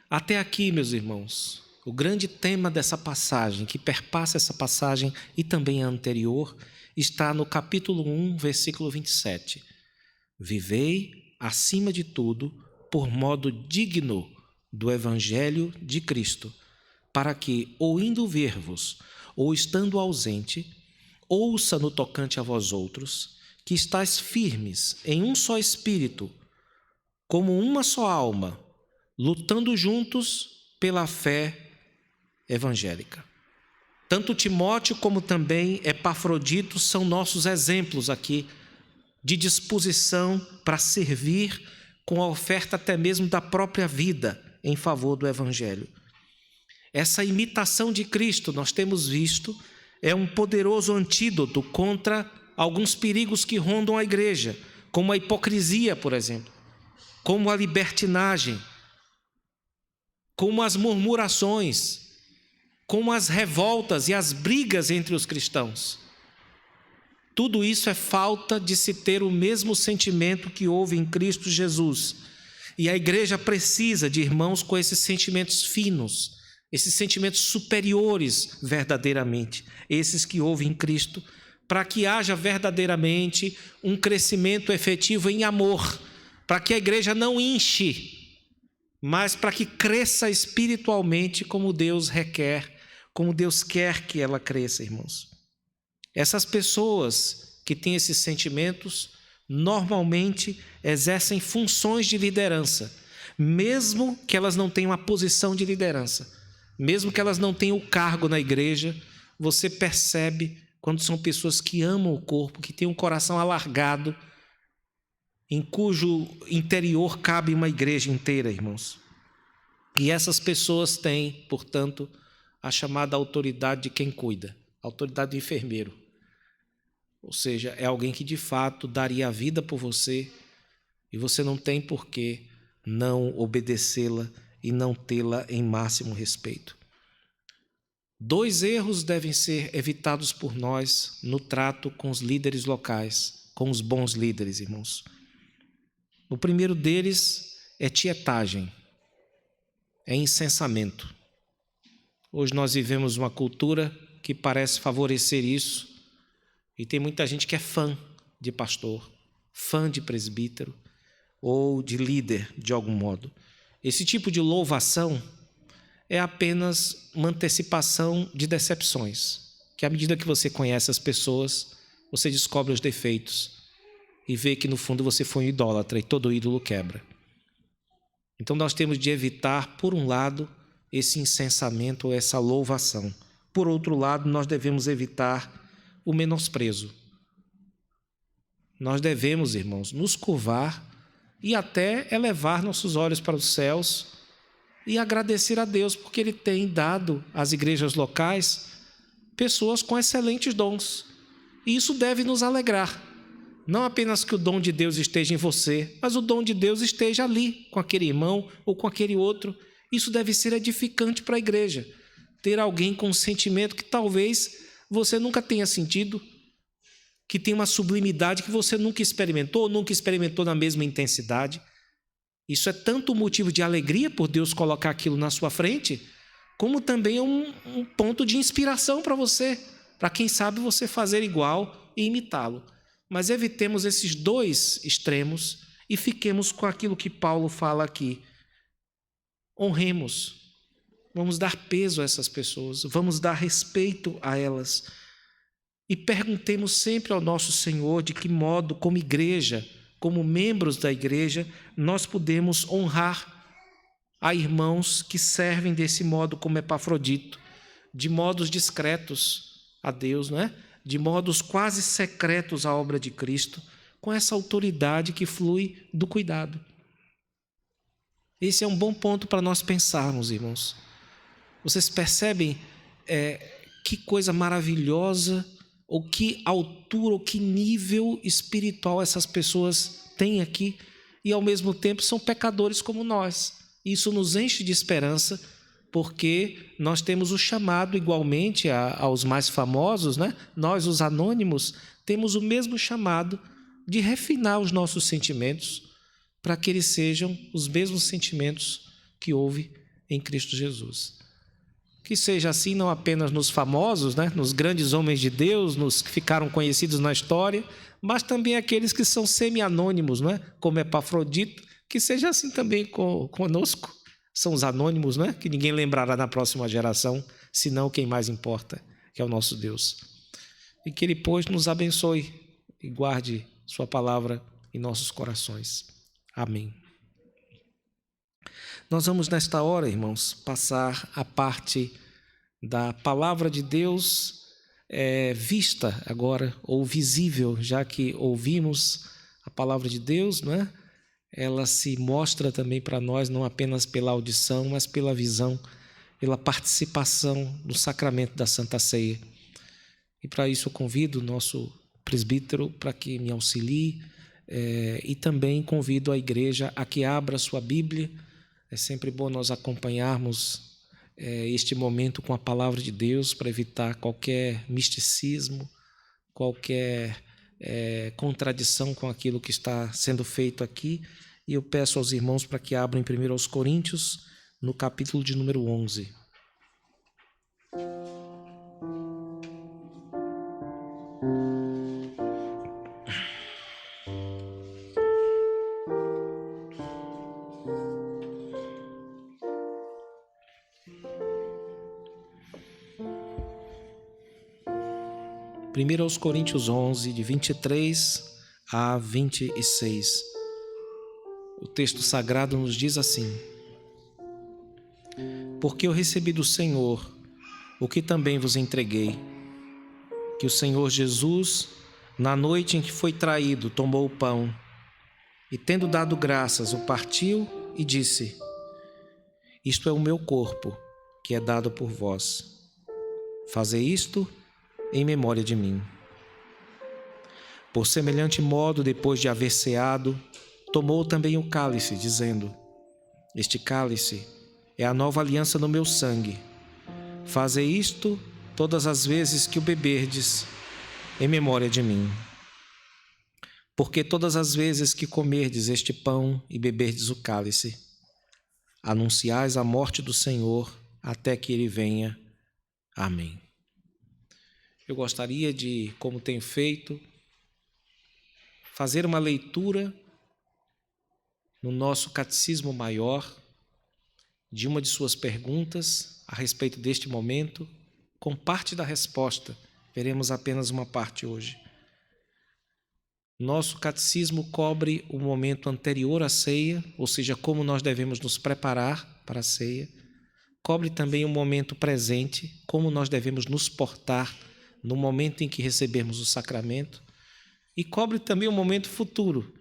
Até aqui, meus irmãos, o grande tema dessa passagem, que perpassa essa passagem e também a anterior, está no capítulo 1, versículo 27. Vivei, acima de tudo, por modo digno do Evangelho de Cristo, para que, ou indo ver-vos, ou estando ausente, ouça no tocante a vós outros, que estáis firmes em um só espírito, como uma só alma, lutando juntos pela fé evangélica. Tanto Timóteo como também Epafrodito são nossos exemplos aqui de disposição para servir com a oferta até mesmo da própria vida em favor do evangelho. Essa imitação de Cristo, nós temos visto, é um poderoso antídoto contra alguns perigos que rondam a igreja, como a hipocrisia, por exemplo, como a libertinagem, como as murmurações, como as revoltas e as brigas entre os cristãos. Tudo isso é falta de se ter o mesmo sentimento que houve em Cristo Jesus. E a igreja precisa de irmãos com esses sentimentos finos, esses sentimentos superiores verdadeiramente, esses que houve em Cristo, para que haja verdadeiramente um crescimento efetivo em amor, para que a igreja não inche, mas para que cresça espiritualmente como Deus requer, como Deus quer que ela cresça, irmãos. Essas pessoas que têm esses sentimentos normalmente exercem funções de liderança, mesmo que elas não tenham a posição de liderança, mesmo que elas não tenham o cargo na igreja. Você percebe quando são pessoas que amam o corpo, que têm um coração alargado, em cujo interior cabe uma igreja inteira, irmãos. E essas pessoas têm, portanto, a chamada autoridade de quem cuida, a autoridade do enfermeiro. Ou seja, é alguém que de fato daria a vida por você e você não tem por que não obedecê-la e não tê-la em máximo respeito. 2 erros devem ser evitados por nós no trato com os líderes locais, com os bons líderes, irmãos. O primeiro deles é tietagem, é incensamento. Hoje nós vivemos uma cultura que parece favorecer isso, e tem muita gente que é fã de pastor, fã de presbítero ou de líder de algum modo. Esse tipo de louvação é apenas uma antecipação de decepções, que à medida que você conhece as pessoas, você descobre os defeitos e vê que no fundo você foi um idólatra e todo ídolo quebra. Então nós temos de evitar, por um lado, esse incensamento ou essa louvação. Por outro lado, nós devemos evitar o menosprezo. Nós devemos, irmãos, nos curvar e até elevar nossos olhos para os céus e agradecer a Deus, porque Ele tem dado às igrejas locais pessoas com excelentes dons. E isso deve nos alegrar. Não apenas que o dom de Deus esteja em você, mas o dom de Deus esteja ali, com aquele irmão ou com aquele outro. Isso deve ser edificante para a igreja. Ter alguém com um sentimento que talvez você nunca tenha sentido, que tem uma sublimidade que você nunca experimentou na mesma intensidade. Isso é tanto motivo de alegria por Deus colocar aquilo na sua frente, como também é um ponto de inspiração para você, para quem sabe você fazer igual e imitá-lo. Mas evitemos esses dois extremos e fiquemos com aquilo que Paulo fala aqui. Honremos, vamos dar peso a essas pessoas, vamos dar respeito a elas. E perguntemos sempre ao nosso Senhor de que modo, como igreja, como membros da igreja, nós podemos honrar a irmãos que servem desse modo como Epafrodito, de modos discretos a Deus, não é? De modos quase secretos à obra de Cristo, com essa autoridade que flui do cuidado. Esse é um bom ponto para nós pensarmos, irmãos. Vocês percebem que coisa maravilhosa, ou que altura, ou que nível espiritual essas pessoas têm aqui, e ao mesmo tempo são pecadores como nós. Isso nos enche de esperança, porque nós temos o chamado igualmente aos mais famosos, né? Nós, os anônimos, temos o mesmo chamado de refinar os nossos sentimentos para que eles sejam os mesmos sentimentos que houve em Cristo Jesus. Que seja assim não apenas nos famosos, né? Nos grandes homens de Deus, nos que ficaram conhecidos na história, mas também aqueles que são semi-anônimos, né? Como Epafrodito, que seja assim também conosco. São os anônimos, né? Que ninguém lembrará na próxima geração, senão quem mais importa, que é o nosso Deus. E que Ele, pois, nos abençoe e guarde Sua palavra em nossos corações. Amém. Nós vamos, nesta hora, irmãos, passar a parte da palavra de Deus vista agora, ou visível, já que ouvimos a palavra de Deus, não é? Ela se mostra também para nós, não apenas pela audição, mas pela visão, pela participação no sacramento da Santa Ceia. E para isso eu convido o nosso presbítero para que me auxilie, e também convido a igreja a que abra sua Bíblia. É sempre bom nós acompanharmos este momento com a palavra de Deus para evitar qualquer misticismo, qualquer contradição com aquilo que está sendo feito aqui. E eu peço aos irmãos para que abram em 1 Coríntios, no capítulo de número 11. Primeiro aos Coríntios 11, de 23 a 26. O texto sagrado nos diz assim: Porque eu recebi do Senhor o que também vos entreguei, que o Senhor Jesus, na noite em que foi traído, tomou o pão e, tendo dado graças, o partiu e disse: Isto é o meu corpo, que é dado por vós. Fazei isto em memória de mim. Por semelhante modo, depois de haver ceado, tomou também o cálice, dizendo: Este cálice é a nova aliança no meu sangue. Fazei isto todas as vezes que o beberdes, em memória de mim. Porque todas as vezes que comerdes este pão e beberdes o cálice, anunciais a morte do Senhor até que ele venha. Amém. Eu gostaria de, como tenho feito, fazer uma leitura no nosso Catecismo Maior de uma de suas perguntas a respeito deste momento, com parte da resposta. Veremos apenas uma parte hoje. Nosso catecismo cobre o momento anterior à ceia, ou seja, como nós devemos nos preparar para a ceia. Cobre também o momento presente, como nós devemos nos portar no momento em que recebermos o sacramento. E cobre também o momento futuro.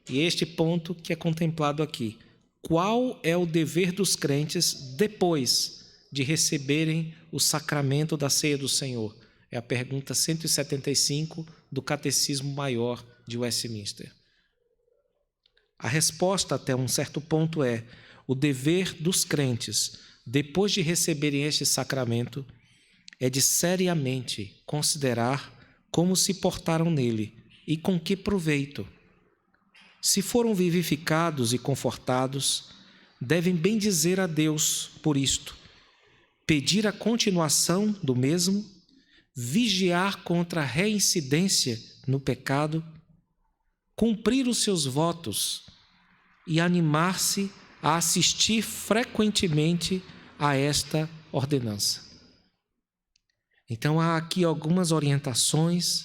E este ponto que é contemplado aqui. Qual é o dever dos crentes depois de receberem o sacramento da ceia do Senhor? É a pergunta 175 do Catecismo Maior de Westminster. A resposta até um certo ponto é: o dever dos crentes, depois de receberem este sacramento, é de seriamente considerar como se portaram nele e com que proveito. Se foram vivificados e confortados, devem bendizer a Deus por isto, pedir a continuação do mesmo, vigiar contra a reincidência no pecado, cumprir os seus votos e animar-se a assistir frequentemente a esta ordenança. Então há aqui algumas orientações,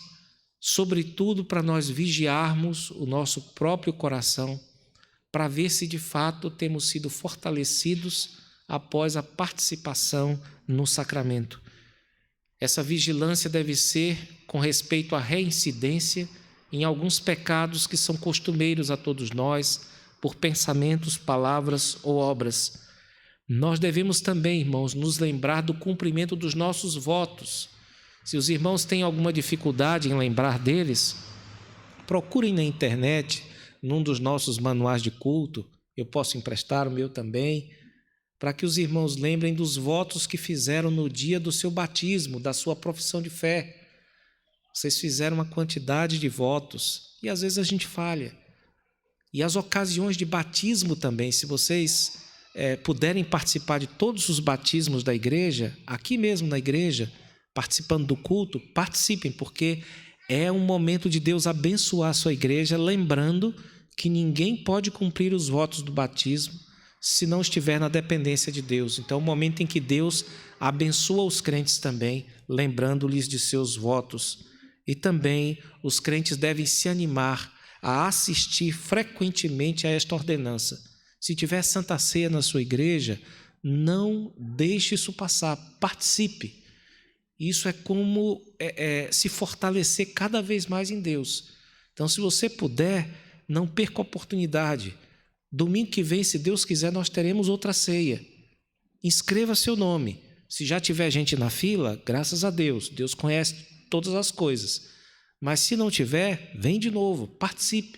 sobretudo para nós vigiarmos o nosso próprio coração, para ver se de fato temos sido fortalecidos após a participação no sacramento. Essa vigilância deve ser com respeito à reincidência em alguns pecados que são costumeiros a todos nós, por pensamentos, palavras ou obras. Nós devemos também, irmãos, nos lembrar do cumprimento dos nossos votos. Se os irmãos têm alguma dificuldade em lembrar deles, procurem na internet, num dos nossos manuais de culto, eu posso emprestar o meu também, para que os irmãos lembrem dos votos que fizeram no dia do seu batismo, da sua profissão de fé. Vocês fizeram uma quantidade de votos e às vezes a gente falha. E as ocasiões de batismo também, se vocês puderem participar de todos os batismos da igreja, aqui mesmo na igreja, participando do culto, participem, porque é um momento de Deus abençoar a sua igreja, lembrando que ninguém pode cumprir os votos do batismo se não estiver na dependência de Deus. Então é o momento em que Deus abençoa os crentes também, lembrando-lhes de seus votos. E também os crentes devem se animar a assistir frequentemente a esta ordenança. Se tiver Santa Ceia na sua igreja, não deixe isso passar, participe. Isso é como se fortalecer cada vez mais em Deus. Então, se você puder, não perca a oportunidade. Domingo que vem, se Deus quiser, nós teremos outra ceia. Inscreva seu nome. Se já tiver gente na fila, graças a Deus. Deus conhece todas as coisas. Mas se não tiver, vem de novo, participe.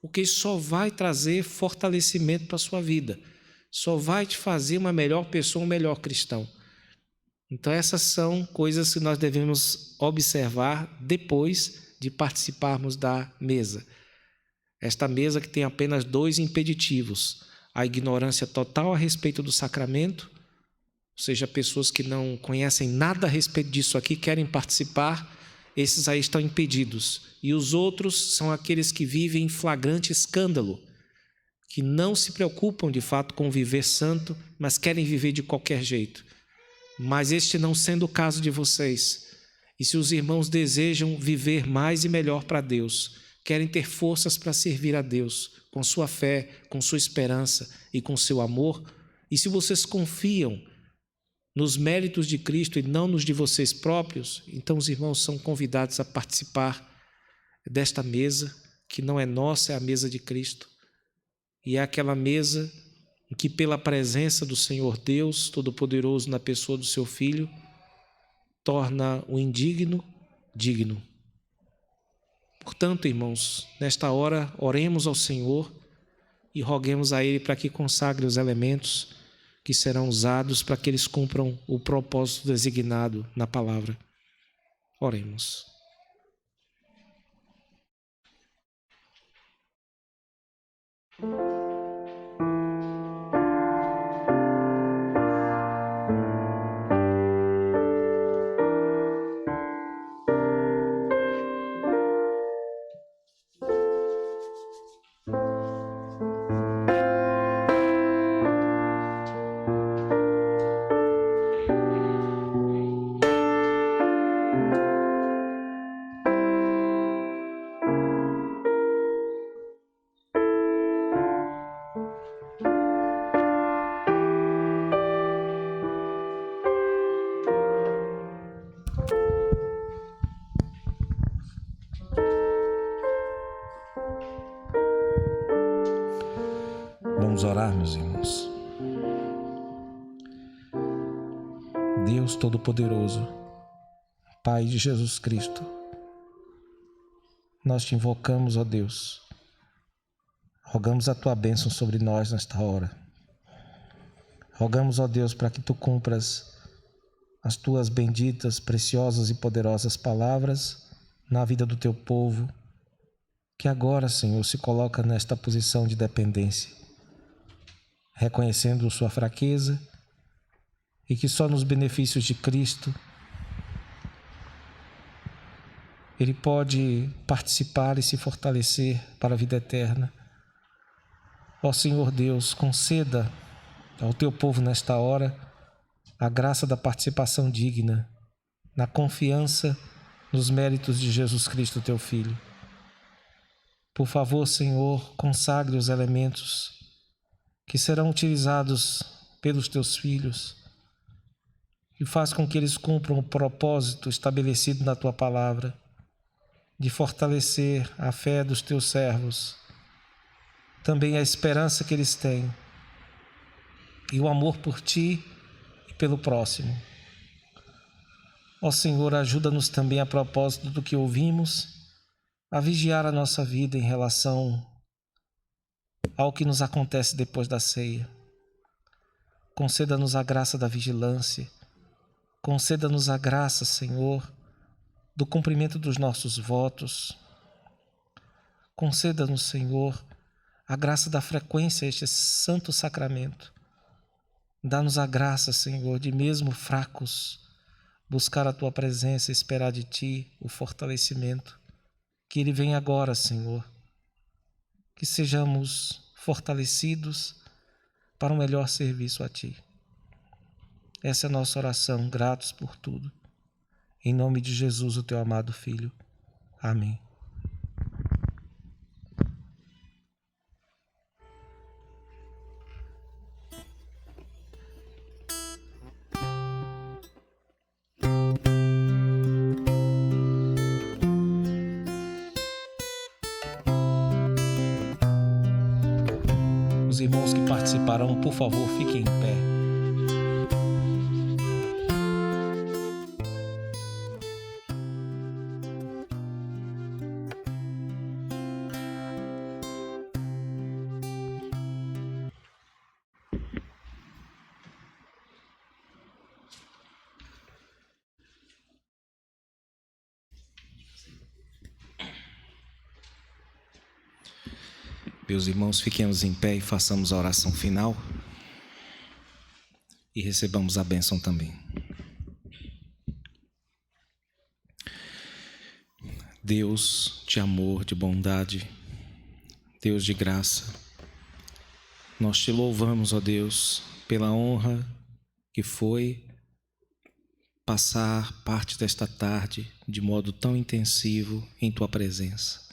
Porque isso só vai trazer fortalecimento para a sua vida. Só vai te fazer uma melhor pessoa, um melhor cristão. Então essas são coisas que nós devemos observar depois de participarmos da mesa. Esta mesa que tem apenas 2 impeditivos: a ignorância total a respeito do sacramento, ou seja, pessoas que não conhecem nada a respeito disso aqui, querem participar, esses aí estão impedidos. E os outros são aqueles que vivem em flagrante escândalo, que não se preocupam de fato com viver santo, mas querem viver de qualquer jeito. Mas este não sendo o caso de vocês, e se os irmãos desejam viver mais e melhor para Deus, querem ter forças para servir a Deus, com sua fé, com sua esperança e com seu amor, e se vocês confiam nos méritos de Cristo e não nos de vocês próprios, então os irmãos são convidados a participar desta mesa, que não é nossa, é a mesa de Cristo. E é aquela mesa em que, pela presença do Senhor Deus Todo-Poderoso na pessoa do seu Filho, torna o indigno digno. Portanto, irmãos, nesta hora, oremos ao Senhor e roguemos a Ele para que consagre os elementos que serão usados para que eles cumpram o propósito designado na palavra. Oremos. Vamos orar, meus irmãos. Deus Todo-Poderoso, Pai de Jesus Cristo, nós te invocamos, ó Deus. Rogamos a tua bênção sobre nós nesta hora. Rogamos, ó Deus, para que tu cumpras as tuas benditas, preciosas e poderosas palavras na vida do teu povo, que agora, Senhor, se coloca nesta posição de dependência, reconhecendo sua fraqueza e que só nos benefícios de Cristo ele pode participar e se fortalecer para a vida eterna. Ó Senhor Deus, conceda ao teu povo nesta hora a graça da participação digna, na confiança nos méritos de Jesus Cristo, teu Filho. Por favor, Senhor, consagre os elementos que serão utilizados pelos teus filhos e faz com que eles cumpram o propósito estabelecido na tua palavra, de fortalecer a fé dos teus servos, também a esperança que eles têm e o amor por ti e pelo próximo. Ó Senhor, ajuda-nos também a propósito do que ouvimos, a vigiar a nossa vida em relação ao que nos acontece depois da ceia. Conceda-nos a graça da vigilância, conceda-nos a graça, Senhor, do cumprimento dos nossos votos. Conceda-nos, Senhor, a graça da frequência a este santo sacramento. Dá-nos a graça, Senhor, de mesmo fracos, buscar a tua presença e esperar de ti o fortalecimento. Que ele venha agora, Senhor. Que sejamos fortalecidos para um melhor serviço a ti. Essa é a nossa oração, gratos por tudo. Em nome de Jesus, o teu amado Filho. Amém. Os irmãos que participarão, por favor, fiquem em pé. Meus irmãos, fiquemos em pé e façamos a oração final e recebamos a bênção também. Deus de amor, de bondade, Deus de graça, nós te louvamos, ó Deus, pela honra que foi passar parte desta tarde de modo tão intensivo em tua presença.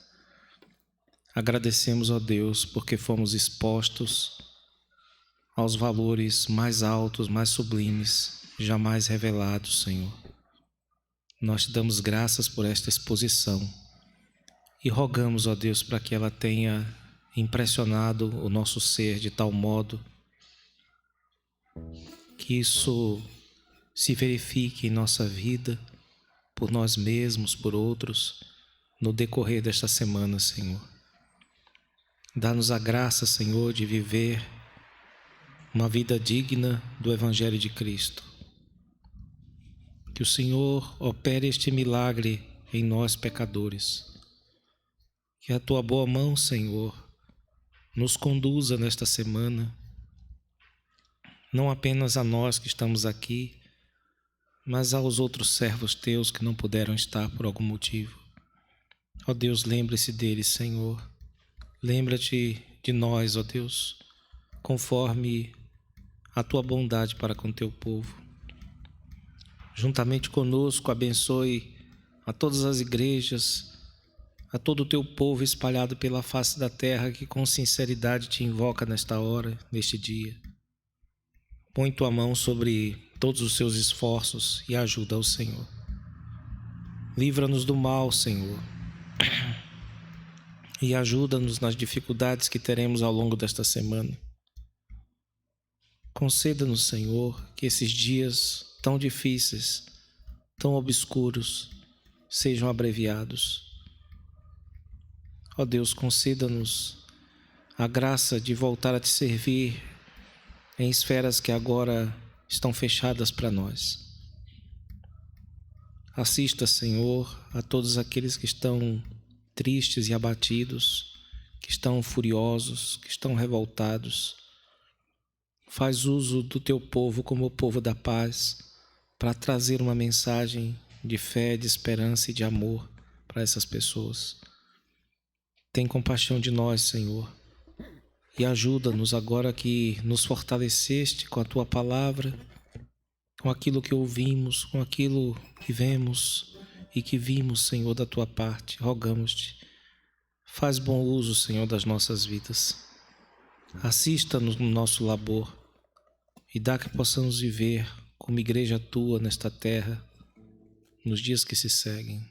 Agradecemos, ó Deus, porque fomos expostos aos valores mais altos, mais sublimes, jamais revelados, Senhor. Nós te damos graças por esta exposição e rogamos, ó Deus, para que ela tenha impressionado o nosso ser de tal modo que isso se verifique em nossa vida, por nós mesmos, por outros, no decorrer desta semana, Senhor. Dá-nos a graça, Senhor, de viver uma vida digna do Evangelho de Cristo. Que o Senhor opere este milagre em nós, pecadores. Que a tua boa mão, Senhor, nos conduza nesta semana, não apenas a nós que estamos aqui, mas aos outros servos teus que não puderam estar por algum motivo. Ó Deus, lembre-se deles, Senhor. Lembra-te de nós, ó Deus, conforme a tua bondade para com teu povo. Juntamente conosco, abençoe a todas as igrejas, a todo o teu povo espalhado pela face da terra que com sinceridade te invoca nesta hora, neste dia. Põe tua mão sobre todos os seus esforços e ajuda ao Senhor. Livra-nos do mal, Senhor. E ajuda-nos nas dificuldades que teremos ao longo desta semana. Conceda-nos, Senhor, que esses dias tão difíceis, tão obscuros, sejam abreviados. Ó Deus, conceda-nos a graça de voltar a te servir em esferas que agora estão fechadas para nós. Assista, Senhor, a todos aqueles que estão tristes e abatidos, que estão furiosos, que estão revoltados. Faz uso do teu povo como o povo da paz para trazer uma mensagem de fé, de esperança e de amor para essas pessoas. Tem compaixão de nós, Senhor, e ajuda-nos agora que nos fortaleceste com a tua palavra, com aquilo que ouvimos, com aquilo que vemos e que vimos, Senhor, da tua parte. Rogamos-te, faz bom uso, Senhor, das nossas vidas. Assista-nos no nosso labor e dá que possamos viver como igreja tua nesta terra, nos dias que se seguem.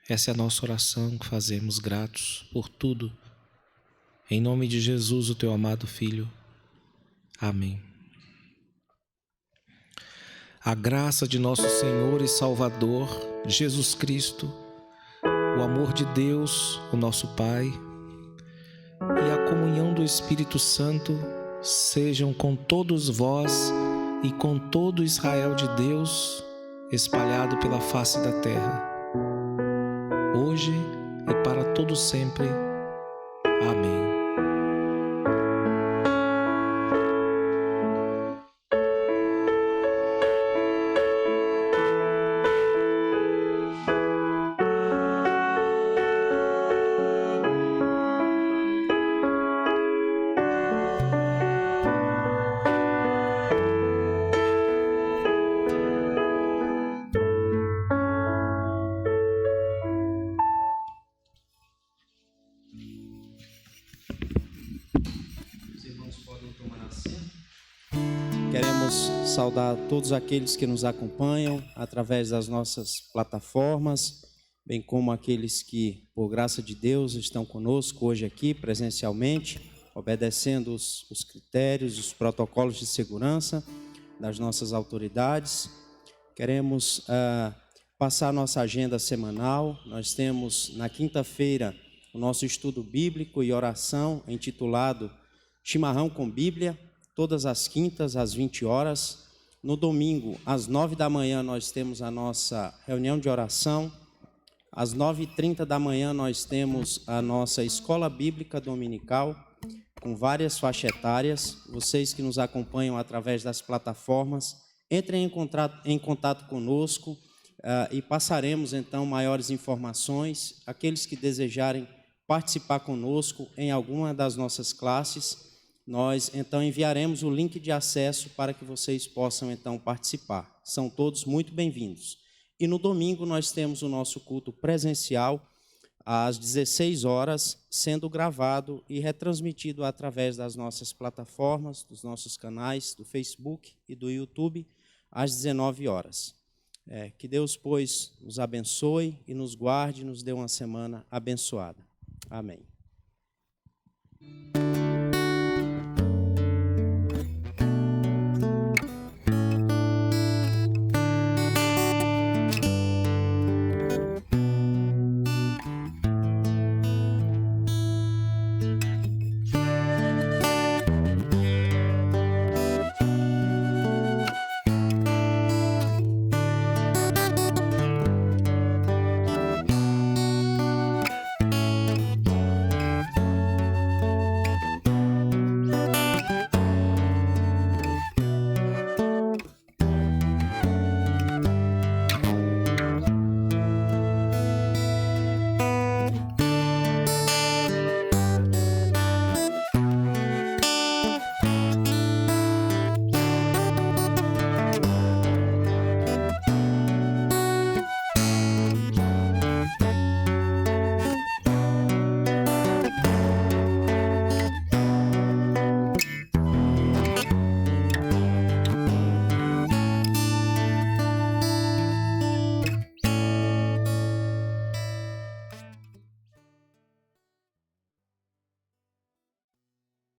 Essa é a nossa oração que fazemos, gratos por tudo. Em nome de Jesus, o teu amado Filho. Amém. A graça de nosso Senhor e Salvador, Jesus Cristo, o amor de Deus, o nosso Pai, e a comunhão do Espírito Santo sejam com todos vós e com todo Israel de Deus, espalhado pela face da terra, hoje e para todo sempre. Amém. Queremos saudar todos aqueles que nos acompanham através das nossas plataformas, bem como aqueles que, por graça de Deus, estão conosco hoje aqui presencialmente, obedecendo os critérios, os protocolos de segurança das nossas autoridades. Queremos passar a nossa agenda semanal. Nós temos na quinta-feira o nosso estudo bíblico e oração intitulado Chimarrão com Bíblia, todas as quintas às 20 horas. No domingo, às 9 da manhã, nós temos a nossa reunião de oração. Às 9h30 da manhã, nós temos a nossa escola bíblica dominical, com várias faixas etárias. Vocês que nos acompanham através das plataformas, entrem em contato conosco e passaremos, então, maiores informações. Aqueles que desejarem participar conosco em alguma das nossas classes, nós, então, enviaremos o link de acesso para que vocês possam, então, participar. São todos muito bem-vindos. E no domingo nós temos o nosso culto presencial às 16 horas, sendo gravado e retransmitido através das nossas plataformas, dos nossos canais, do Facebook e do YouTube, às 19 horas. Que Deus, pois, nos abençoe e nos guarde e nos dê uma semana abençoada. Amém.